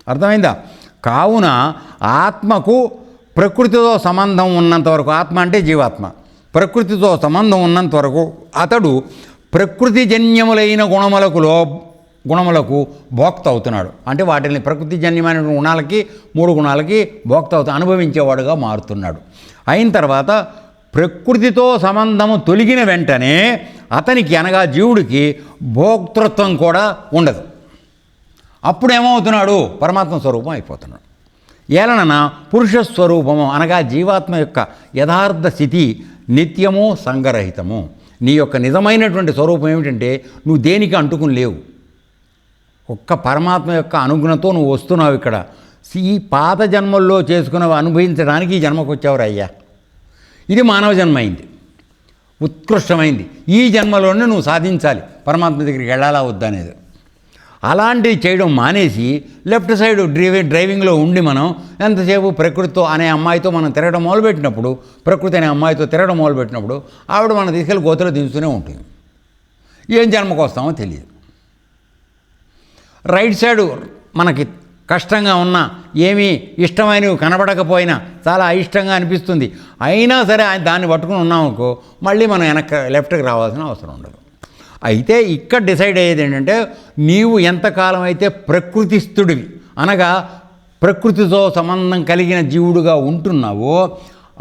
B: అర్థమైందా? కావున ఆత్మకు ప్రకృతితో సంబంధం ఉన్నంత వరకు, ఆత్మ అంటే జీవాత్మ, ప్రకృతితో సంబంధం ఉన్నంత వరకు అతడు ప్రకృతిజన్యములైన గుణములకు భోక్త అవుతున్నాడు. అంటే వాటిని ప్రకృతిజన్యమైన గుణాలకి 3 గుణాలకి భోక్త అనుభవించేవాడుగా మారుతున్నాడు. అయిన తర్వాత ప్రకృతితో సంబంధము తొలగిన వెంటనే అతనికి అనగా జీవుడికి భోక్తృత్వం కూడా ఉండదు. అప్పుడేమవుతున్నాడు? పరమాత్మ స్వరూపం అయిపోతున్నాడు. ఏలనన పురుష స్వరూపము అనగా జీవాత్మ యొక్క యథార్థ స్థితి నిత్యము సంగరహితము. నీ యొక్క నిజమైనటువంటి స్వరూపం ఏమిటంటే నువ్వు దేనికి అంటుకుని లేవు, ఒక్క పరమాత్మ యొక్క అనుగుణతో నువ్వు వస్తున్నావు. ఇక్కడ ఈ పాత జన్మల్లో చేసుకున్నవి అనుభవించడానికి ఈ జన్మకు వచ్చావు అయ్యా. ఇది మానవ జన్మ అయింది, ఉత్కృష్టమైంది. ఈ జన్మలోనే నువ్వు సాధించాలి, పరమాత్మ దగ్గరికి వెళ్ళాలా వద్దా అనేది. అలాంటివి చేయడం మానేసి లెఫ్ట్ సైడ్ డ్రైవింగ్లో ఉండి మనం ఎంతసేపు ప్రకృతితో అనే అమ్మాయితో మనం తిరగడం మొదలుపెట్టినప్పుడు, ప్రకృతి అనే అమ్మాయితో తిరగడం మొదలుపెట్టినప్పుడు ఆవిడ మనం తీసుకెళ్ళి గోతులో దించుతూనే ఉంటుంది. ఏం జన్మకు వస్తామో తెలియదు. రైట్ సైడు మనకి కష్టంగా ఉన్నా, ఏమీ ఇష్టమైనవి కనబడకపోయినా చాలా అయిష్టంగా అనిపిస్తుంది, అయినా సరే దాన్ని పట్టుకుని ఉన్నామనుకో మళ్ళీ మనం లెఫ్ట్కి రావాల్సిన అవసరం ఉండదు. అయితే ఇక్కడ డిసైడ్ అయ్యేది ఏంటంటే నీవు ఎంతకాలం అయితే ప్రకృతిస్థుడివి అనగా ప్రకృతితో సంబంధం కలిగిన జీవుడుగా ఉంటున్నావో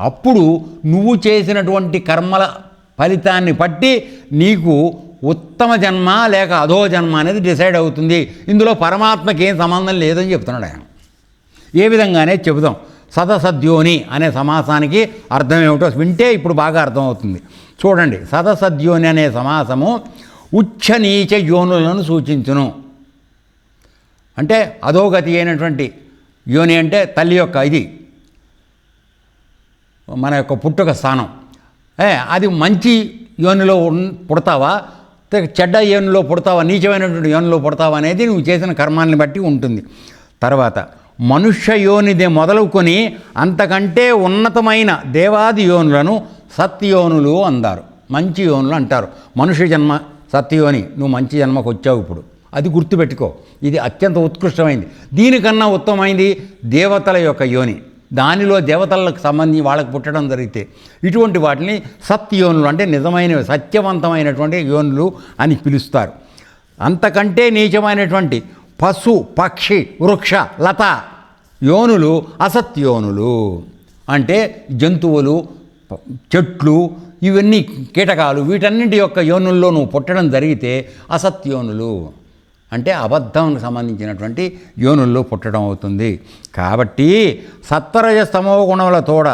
B: అప్పుడు నువ్వు చేసినటువంటి కర్మల ఫలితాన్ని బట్టి నీకు ఉత్తమ జన్మ లేక అధో జన్మ అనేది డిసైడ్ అవుతుంది. ఇందులో పరమాత్మకి ఏం సంబంధం లేదని చెప్తున్నాడు ఆయన. ఏ విధంగానే చెబుదాం. సదసద్యోని అనే సమాసానికి అర్థం ఏమిటో వింటే ఇప్పుడు బాగా అర్థమవుతుంది. చూడండి, సదసద్యోని అనే సమాసము ఉచ్చ నీచ యోనులను సూచించును. అంటే అధోగతి అయినటువంటి యోని అంటే తల్లి యొక్క ఇది మన యొక్క పుట్టుక స్థానం. అది మంచి యోనిలో పుడతావా, చెడ్డ యోనిలో పుడతావా, నీచమైనటువంటి యోనిలో పుడతావా అనేది నువ్వు చేసిన కర్మాన్ని బట్టి ఉంటుంది. తర్వాత మనుష్య యోనిదే మొదలుకొని అంతకంటే ఉన్నతమైన దేవాది యోనులను సత్యోనులు అందారు. మంచి యోనులు అంటారు. మనుష్య జన్మ సత్యోని, నువ్వు మంచి జన్మకు వచ్చావు ఇప్పుడు, అది గుర్తుపెట్టుకో. ఇది అత్యంత ఉత్కృష్టమైంది. దీనికన్నా ఉత్తమమైంది దేవతల యొక్క యోని. దానిలో దేవతలకు సంబంధించి వాళ్ళకు పుట్టడం జరిగితే ఇటువంటి వాటిని సత్యోనులు అంటే నిజమైనవి, సత్యవంతమైనటువంటి యోనులు అని పిలుస్తారు. అంతకంటే నీచమైనటువంటి పశు, పక్షి, వృక్ష, లత యోనులు అసత్యోనులు. అంటే జంతువులు, చెట్లు, ఇవన్నీ కీటకాలు, వీటన్నింటి యొక్క యోనుల్లో నువ్వు పుట్టడం జరిగితే అసత్యోనులు అంటే అబద్ధానికి సంబంధించినటువంటి యోనుల్లో పుట్టడం అవుతుంది. కాబట్టి సత్వరజస్తమో గుణముల తోడ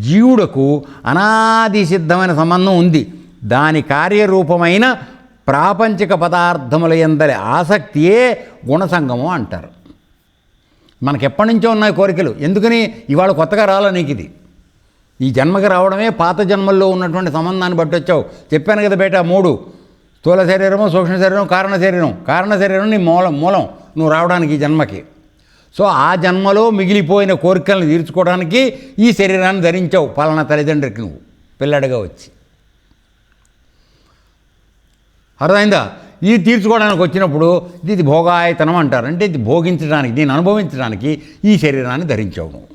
B: జీవుడకు అనాది సిద్ధమైన సంబంధం ఉంది. దాని కార్యరూపమైన ప్రాపంచిక పదార్థముల యందలి ఆసక్తియే గుణసంగము అంటారు. మనకెప్పటి నుంచో ఉన్నాయి కోరికలు. ఎందుకని ఇవాళ కొత్తగా రాలా నీకు ఇది? ఈ జన్మకి రావడమే పాత జన్మల్లో ఉన్నటువంటి సంబంధాన్ని బట్టి వచ్చావు. చెప్పాను కదా బేట, 3: స్థూల శరీరము, సూక్ష్మ శరీరం, కారణ శరీరం. కారణ శరీరం నీ మూలం నువ్వు రావడానికి ఈ జన్మకి. సో ఆ జన్మలో మిగిలిపోయిన కోరికలను తీర్చుకోవడానికి ఈ శరీరాన్ని ధరించావు పలానా తల్లిదండ్రికి నువ్వు పిల్లడిగా వచ్చి. అర్థమైందా? ఇది తీర్చుకోవడానికి వచ్చినప్పుడు ఇది భోగాయతనం అంటారు. అంటే ఇది భోగించడానికి, దీన్ని అనుభవించడానికి ఈ శరీరాన్ని ధరించావు నువ్వు.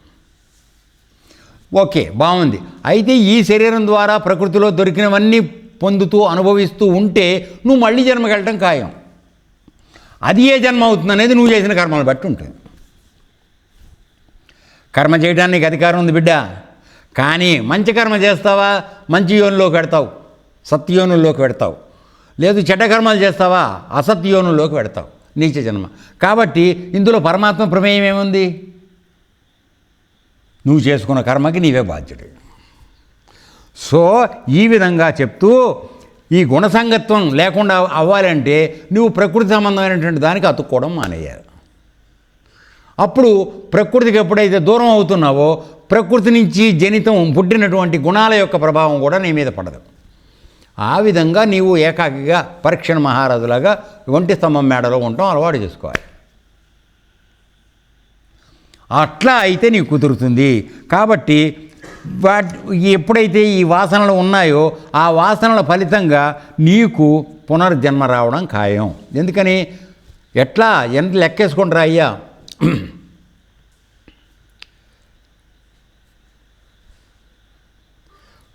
B: ఓకే, బాగుంది. అయితే ఈ శరీరం ద్వారా ప్రకృతిలో దొరికినవన్నీ పొందుతూ అనుభవిస్తూ ఉంటే నువ్వు మళ్ళీ జన్మకి వెళ్ళటం ఖాయం. అది ఏ జన్మ అవుతుంది అనేది నువ్వు చేసిన కర్మలు బట్టి ఉంటుంది. కర్మ చేయడానికి అధికారం ఉంది బిడ్డ. కానీ మంచి కర్మ చేస్తావా, మంచి యోనిలోకి పెడతావు, సత్యోనుల్లోకి పెడతావు. లేదు చెడ్డ కర్మలు చేస్తావా, అసత్యోనుల్లోకి పెడతావు, నీచ జన్మ. కాబట్టి ఇందులో పరమాత్మ ప్రమేయం ఏముంది? నువ్వు చేసుకున్న కర్మకి నీవే బాధ్యుడు. సో ఈ విధంగా చెప్తూ ఈ గుణసంగత్వం లేకుండా అవ్వాలంటే నువ్వు ప్రకృతి సంబంధమైనటువంటి దానికి అతుక్కోవడం మానేయాలి. అప్పుడు ప్రకృతికి ఎప్పుడైతే దూరం అవుతున్నావో ప్రకృతి నుంచి జనితం పుట్టినటువంటి గుణాల యొక్క ప్రభావం కూడా నీ మీద పడదు. ఆ విధంగా నీవు ఏకాకిగా పరీక్షణ మహారాజులాగా ఒంటి స్తంభం మేడలో ఉండటం అలవాటు చేసుకోవాలి. అట్లా అయితే నీకు కుదురుతుంది. కాబట్టి ఎప్పుడైతే ఈ వాసనలు ఉన్నాయో ఆ వాసనల ఫలితంగా నీకు పునర్జన్మ రావడం ఖాయం. ఎందుకని? ఎట్లా ఎంత లెక్కేసుకుంటారా అయ్యా?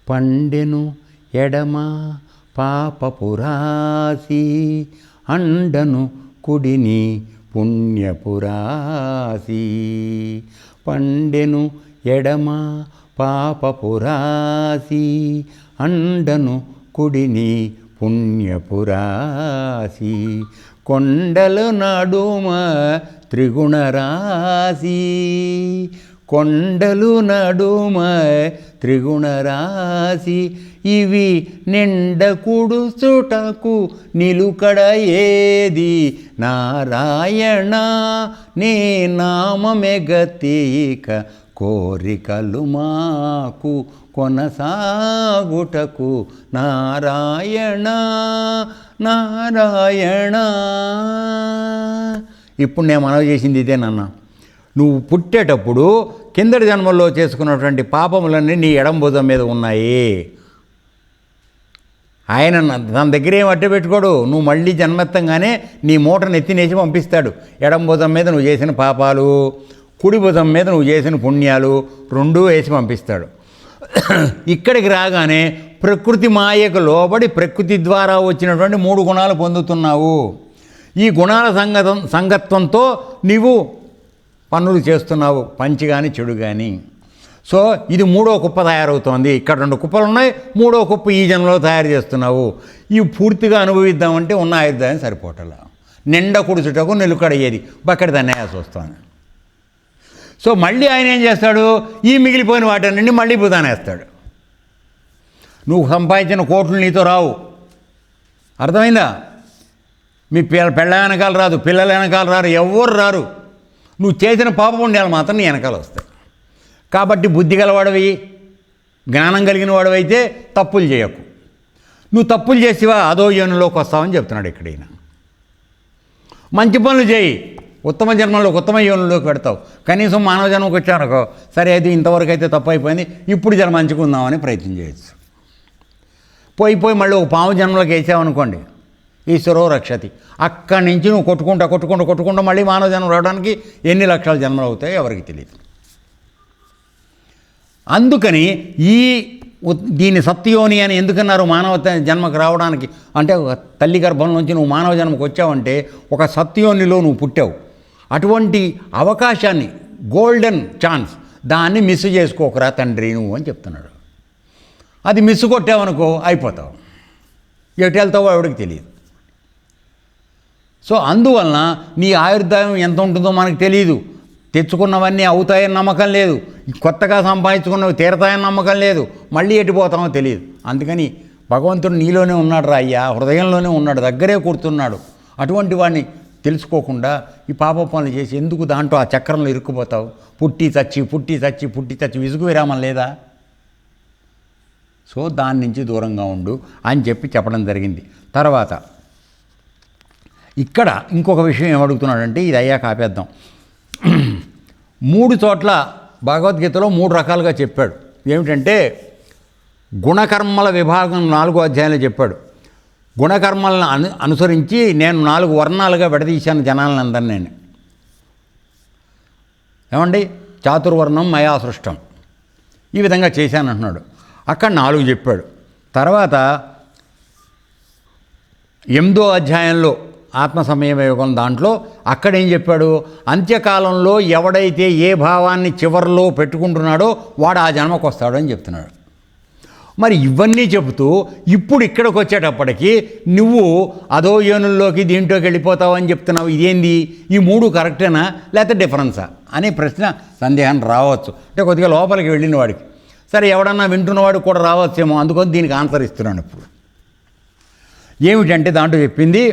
B: పండెను ఎడమ పాపపురాసి అండను కుడిని పుణ్యపురాసి. పండెను ఎడమ పాపపురాసి అండను కుడిని పుణ్యపురాసి. కొండలు నడుమ త్రిగుణరాశి, కొండలు నడుమ త్రిగుణరాశి. ఇవి నిండ కుడుచుటకు నిలుకడ ఏది నారాయణ నీ నామమెగతీక కోరికలు మాకు కొనసాగుటకు నారాయణ నారాయణ. ఇప్పుడు నేను మనవి చేసింది ఇదేనన్నా. నువ్వు పుట్టేటప్పుడు కిందటి జన్మల్లో చేసుకున్నటువంటి పాపములన్నీ నీ ఎడం భుజం మీద ఉన్నాయి. ఆయన తన దగ్గర ఏం అడ్డు పెట్టుకోడు. నువ్వు మళ్ళీ జన్మెత్తంగానే నీ మూటను ఎత్తినేసి పంపిస్తాడు. ఎడం భుజం మీద నువ్వు చేసిన పాపాలు, కుడి భుజం మీద నువ్వు చేసిన పుణ్యాలు రెండూ వేసి పంపిస్తాడు. ఇక్కడికి రాగానే ప్రకృతి మాయకు లోబడి ప్రకృతి ద్వారా వచ్చినటువంటి 3 గుణాలు పొందుతున్నావు. ఈ గుణాల సంగత్వంతో నీవు పనులు చేస్తున్నావు, మంచి కానీ చెడు కానీ. సో ఇది 3వ కుప్ప తయారవుతోంది. ఇక్కడ 2 కుప్పలు ఉన్నాయి, 3వ కుప్ప ఈ జన్మలో తయారు చేస్తున్నావు. ఇవి పూర్తిగా అనుభవిద్దామంటే ఉన్న ఆయుర్దాయం సరిపోవట్లా. నిండా కుడుచుటకు నిలుకడయ్యేది బక్కడి తన్నేయాల్సి వస్తుంది. సో మళ్ళీ ఆయన ఏం చేస్తాడు, ఈ మిగిలిపోయిన వాటన్నింటినీ మళ్ళీ బుధానేస్తాడు. నువ్వు సంపాదించిన కోట్లు నీతో రావు, అర్థమైందా? మీ పెళ్ళ వెనకాల రాదు, పిల్లల వెనకాల రారు, ఎవ్వరు రారు. నువ్వు చేసిన పాప పుణ్యాలు మాత్రం నీ వెనకాల వస్తాయి. కాబట్టి బుద్ధి గలవాడవి, జ్ఞానం కలిగిన వాడవైతే తప్పులు చేయకు. నువ్వు తప్పులు చేసివా అదో యోనిలోకి వస్తావని చెప్తున్నాడు ఇక్కడైనా. మంచి పనులు చేయి, ఉత్తమ జన్మలోకి ఉత్తమ యోనిలోకి పెడతావు. కనీసం మానవ జన్మకు వచ్చారనుకో, సరే అయితే ఇంతవరకు అయితే తప్పు అయిపోయింది, ఇప్పుడు జన్మ మంచుకుందామని ప్రయత్నం చేయొచ్చు. పోయి మళ్ళీ ఒక పాము జన్మలోకి వేసావనుకోండి, ఈశ్వరో రక్షతి. అక్కడి నుంచి నువ్వు కొట్టుకుంటా మళ్ళీ మానవ జన్మ రావడానికి ఎన్ని లక్షల జన్మలు అవుతాయో ఎవరికి తెలియదు. అందుకని దీన్ని సత్యయోని అని ఎందుకన్నారు? మానవ జన్మకు రావడానికి అంటే తల్లి గర్భం నుంచి నువ్వు మానవ జన్మకు వచ్చావంటే ఒక సత్యయోనిలో నువ్వు పుట్టావు. అటువంటి అవకాశాన్ని, గోల్డెన్ ఛాన్స్, దాన్ని మిస్ చేసుకోకరా తండ్రి నువ్వు అని చెప్తున్నాడు. అది మిస్ కొట్టావనుకో అయిపోతావు, ఎటు వెళ్తావో ఎవడికి తెలియదు. సో అందువలన నీ ఆయుర్దాయం ఎంత ఉంటుందో మనకు తెలియదు. తెచ్చుకున్నవన్నీ అవుతాయని నమ్మకం లేదు, కొత్తగా సంపాదించుకున్నవి తీరతాయని నమ్మకం లేదు, మళ్ళీ ఎటుపోతామో తెలియదు. అందుకని భగవంతుడు నీలోనే ఉన్నాడు రా అయ్యా, హృదయంలోనే ఉన్నాడు, దగ్గరే కూర్చున్నాడు. అటువంటి వాడిని తెలుసుకోకుండా ఈ పాప పనులు చేసి ఎందుకు దాంట్లో ఆ చక్రంలో ఇరుక్కుపోతావు? పుట్టి చచ్చి విసుగు విరామం లేదా? సో దాని నుంచి దూరంగా ఉండు అని చెప్పడం జరిగింది. తర్వాత ఇక్కడ ఇంకొక విషయం ఏమడుగుతున్నాడంటే, ఇది అయ్యాక ఆపేద్దాం. 3 చోట్ల భగవద్గీతలో 3 రకాలుగా చెప్పాడు. ఏమిటంటే గుణకర్మల విభాగం 4వ అధ్యాయంలో చెప్పాడు. గుణకర్మలను అనుసరించి నేను 4 వర్ణాలుగా విడదీశాను జనాలందరినీ. నేను ఏమండి, చాతుర్వర్ణం మయా సృష్టం, ఈ విధంగా చేశాను అంటున్నాడు. అక్కడ 4 చెప్పాడు. తర్వాత 8వ అధ్యాయంలో ఆత్మ సంయమ యోగం దాంట్లో అక్కడేం చెప్పాడు? అంత్యకాలంలో ఎవడైతే ఏ భావాన్ని చివరిలో పెట్టుకుంటున్నాడో వాడు ఆ జన్మకు వస్తాడు అని చెప్తున్నాడు. మరి ఇవన్నీ చెబుతూ ఇప్పుడు ఇక్కడికి వచ్చేటప్పటికి నువ్వు అదో యోనుల్లోకి దీంట్లోకి వెళ్ళిపోతావు అని చెప్తున్నావు. ఇదేంది, ఈ 3 కరెక్టేనా లేకపోతే డిఫరెన్సా అనే ప్రశ్న సందేహం రావచ్చు. అంటే కొద్దిగా లోపలికి వెళ్ళిన వాడికి, సరే ఎవడన్నా వింటున్నవాడికి కూడా రావచ్చేమో, అందుకని దీనికి ఆన్సర్ ఇస్తున్నాను. ఇప్పుడు ఏమిటంటే దాంట్లో చెప్పింది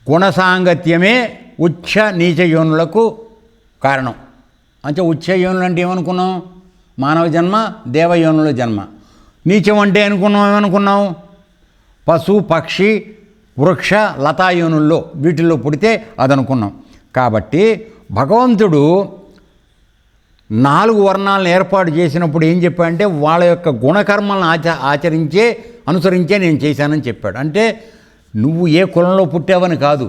B: గుణసాంగత్యమే ఉచ్చ నీచ యోనులకు కారణం. అంటే ఉచ్చ యోనులు అంటే ఏమనుకున్నాం? మానవ జన్మ, దేవయోనుల జన్మ. నీచం అంటే ఏమనుకున్నాం? పశు, పక్షి, వృక్ష, లతాయోనుల్లో వీటిల్లో పుడితే అదనుకున్నాం. కాబట్టి భగవంతుడు 4 వర్ణాలను ఏర్పాటు చేసినప్పుడు ఏం చెప్పాడంటే వాళ్ళ యొక్క గుణకర్మలను అనుసరించే నేను చేశానని చెప్పాడు. అంటే నువ్వు ఏ కులంలో పుట్టావని కాదు,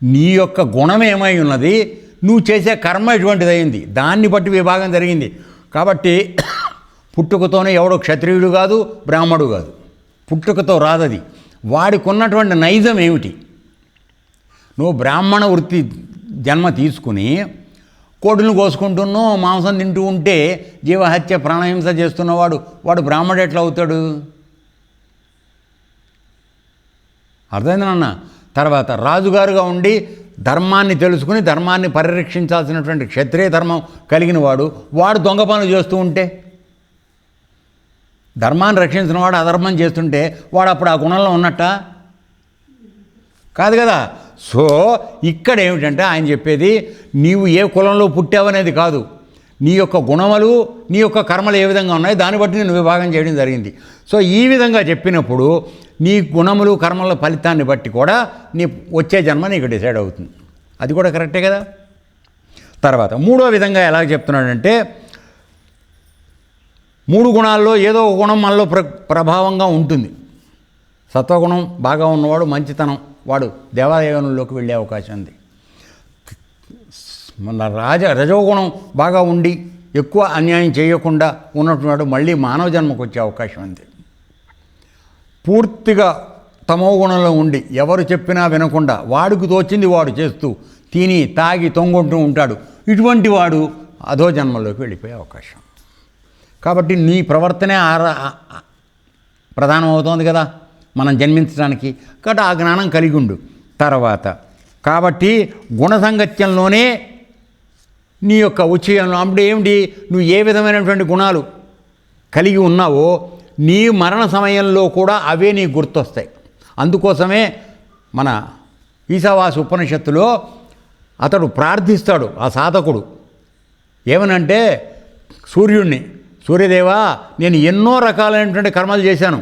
B: నీ యొక్క గుణం ఏమై ఉన్నది, నువ్వు చేసే కర్మ ఎటువంటిది అయింది, దాన్ని బట్టి విభాగం జరిగింది. కాబట్టి పుట్టుకతోనే ఎవడో క్షత్రియుడు కాదు, బ్రాహ్మడు కాదు, పుట్టుకతో రాదది. వాడికి ఉన్నటువంటి నైజం ఏమిటి? నువ్వు బ్రాహ్మణ వృత్తి జన్మ తీసుకుని కోడులను కోసుకుంటున్నావు, మాంసం తింటూ ఉంటే జీవహత్య ప్రాణహింస చేస్తున్నవాడు వాడు బ్రాహ్మడు ఎట్లా అవుతాడు? అర్థమైంది నాన్న? తర్వాత రాజుగారుగా ఉండి ధర్మాన్ని తెలుసుకుని ధర్మాన్ని పరిరక్షించాల్సినటువంటి క్షత్రియ ధర్మం కలిగిన వాడు దొంగ పనులు చేస్తూ ఉంటే, ధర్మాన్ని రక్షించిన వాడు అధర్మం చేస్తుంటే వాడు అప్పుడు ఆ గుణంలో ఉన్నట్ట కాదు కదా. సో ఇక్కడ ఏమిటంటే ఆయన చెప్పేది నీవు ఏ కులంలో పుట్టావనేది కాదు, నీ యొక్క గుణములు నీ యొక్క కర్మలు ఏ విధంగా ఉన్నాయి దాన్ని బట్టి నేను విభాగం చేయడం జరిగింది. సో ఈ విధంగా చెప్పినప్పుడు నీ గుణములు కర్మల ఫలితాన్ని బట్టి కూడా నీ వచ్చే జన్మ నీకు డిసైడ్ అవుతుంది. అది కూడా కరెక్టే కదా. తర్వాత 3వ విధంగా ఎలా చెప్తున్నాడంటే 3 గుణాల్లో ఏదో ఒక గుణం మనలో ప్రభావంగా ఉంటుంది. సత్వగుణం బాగా ఉన్నవాడు మంచితనం, వాడు దేవాలయంలోకి వెళ్ళే అవకాశం ఉంది. మన రజోగుణం బాగా ఉండి ఎక్కువ అన్యాయం చేయకుండా ఉన్నటువంటి మళ్ళీ మానవ జన్మకు వచ్చే అవకాశం ఉంది. పూర్తిగా తమో గుణంలో ఉండి ఎవరు చెప్పినా వినకుండా వాడికి తోచింది వాడు చేస్తూ తిని తాగి తొంగుంటూ ఉంటాడు. ఇటువంటి వాడు అధో జన్మలోకి వెళ్ళిపోయే అవకాశం. కాబట్టి నీ ప్రవర్తనే ప్రధానం అవుతోంది కదా మనం జన్మించడానికి. కాబట్టి ఆ జ్ఞానం కలిగి ఉండు. తర్వాత కాబట్టి గుణసంగత్యంలోనే నీ యొక్క ఉచ్చయంలో అప్పుడు ఏమిటి, నువ్వు ఏ విధమైనటువంటి గుణాలు కలిగి ఉన్నావో నీ మరణ సమయంలో కూడా అవే నీకు గుర్తొస్తాయి. అందుకోసమే మన ఈశావాసి ఉపనిషత్తులో అతడు ప్రార్థిస్తాడు, ఆ సాధకుడు ఏమనంటే సూర్యుడిని, సూర్యదేవా నేను ఎన్నో రకాలైనటువంటి కర్మలు చేశాను,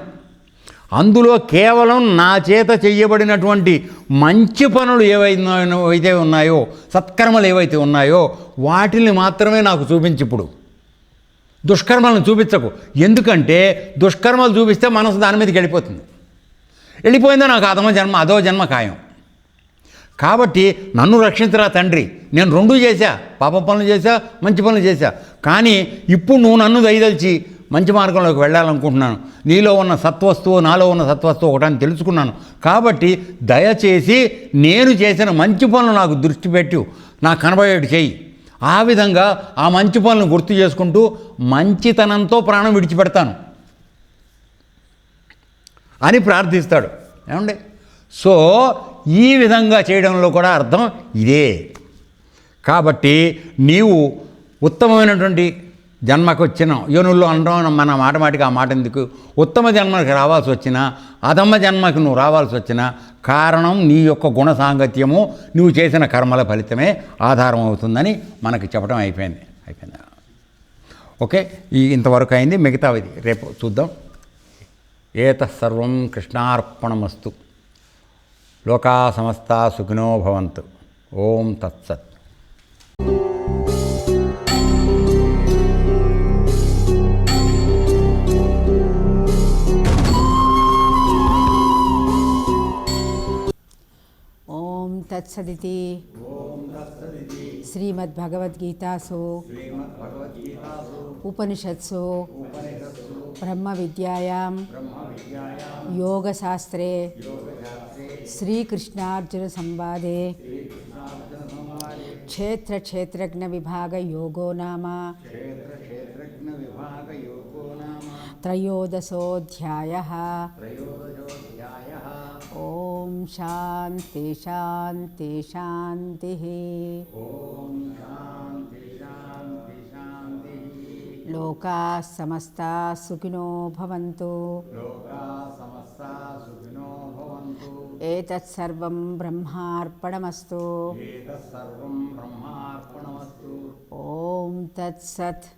B: అందులో కేవలం నా చేత చెయ్యబడినటువంటి మంచి పనులు ఏవైతే ఉన్నాయో, సత్కర్మలు ఏవైతే ఉన్నాయో వాటిని మాత్రమే నాకు చూపించి, ఇప్పుడు దుష్కర్మలను చూపించకు. ఎందుకంటే దుష్కర్మలు చూపిస్తే మనసు దాని మీదకి వెళ్ళిపోతుంది. వెళ్ళిపోయిందో నాకు అదో జన్మ ఖాయం. కాబట్టి నన్ను రక్షించరా తండ్రి, నేను రెండూ చేశా, పాప పనులు చేశా, మంచి పనులు చేశా. కానీ ఇప్పుడు నువ్వు నన్ను దయదలిచి మంచి మార్గంలోకి వెళ్ళాలనుకుంటున్నాను. నీలో ఉన్న సత్వస్తువు నాలో ఉన్న సత్వస్తువు ఒకటని తెలుసుకున్నాను. కాబట్టి దయచేసి నేను చేసిన మంచి పనులు నాకు దృష్టి పెట్టు, నాకు కనబడేట్టు చెయ్యి. ఆ విధంగా ఆ మంచి పనులను గుర్తు చేసుకుంటూ మంచితనంతో ప్రాణం విడిచిపెడతాను అని ప్రార్థిస్తాడు. ఏమండి? సో ఈ విధంగా చేయడంలో కూడా అర్థం ఇదే. కాబట్టి నీవు ఉత్తమమైనటువంటి జన్మకు వచ్చిన యోనుల్లో అనడం మన మాటమాటికి ఆ మాట ఎందుకు, ఉత్తమ జన్మకి రావాల్సి వచ్చినా అధమ జన్మకి నువ్వు రావాల్సి వచ్చినా కారణం నీ యొక్క గుణ సాంగత్యము, నువ్వు చేసిన కర్మల ఫలితమే ఆధారం అవుతుందని మనకి చెప్పడం అయిపోయింది. ఓకే, ఇంతవరకు అయింది. మిగతాది రేపు చూద్దాం. ఏతత్సర్వం కృష్ణార్పణమస్తు. లోకా సమస్తా సుఖినో భవంతు. ఓం తత్సత్.
A: ఓం తత్సదితి శ్రీమద్భగవద్గీతాసు ఉపనిషత్సు బ్రహ్మ విద్యాయాం యోగశాస్త్రే శ్రీకృష్ణార్జున సంవాదే క్షేత్రజ్ఞ విభాగ యోగో నామ త్రయోదశోऽధ్యాయः. ఓం శాంతి శాంతి శాంతి. లోకా సమస్తా సుఖినో భవంతు. ఏతత్సర్వం బ్రహ్మార్పణమస్తు. ఓం తత్సత్.